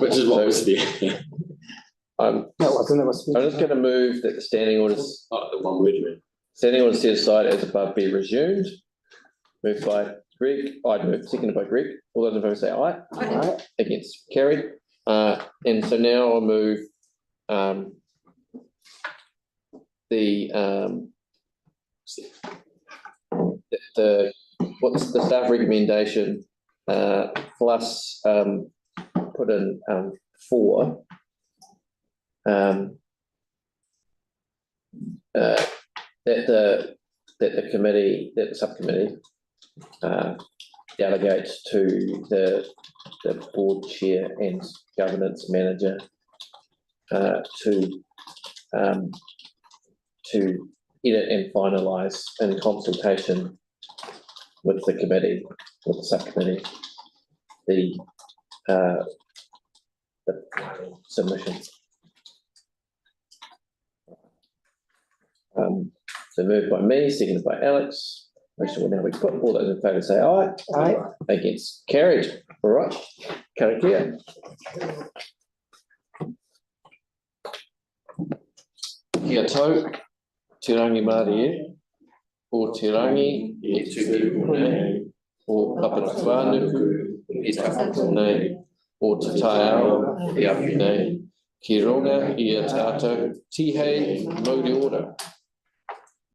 Which is what was there. I'm That wasn't, it was just Spencer. gonna move that the standing orders, Oh, the one word you mean. standing orders set aside as above be resumed. Moved by Greg, I'd move, seconded by Greg, all those in favour say aye. Alright, Against, carried. And so now I'll move, what's the staff recommendation, plus, put in, 4. That the committee, that the subcommittee, delegates to the board chair and governance manager, to edit and finalise in consultation with the committee, with the subcommittee, the submission. So moved by me, seconded by Alex. Motion will now be put. All those in favour say aye. aye. Against, carried. All right. Karakia. Kia tau, te rangi Māori e, o te rangi e tuku nei, o papara whānuku e tapu nei, o te tai ao e apu nei, ki ronga i a tātou tihei mauri ora.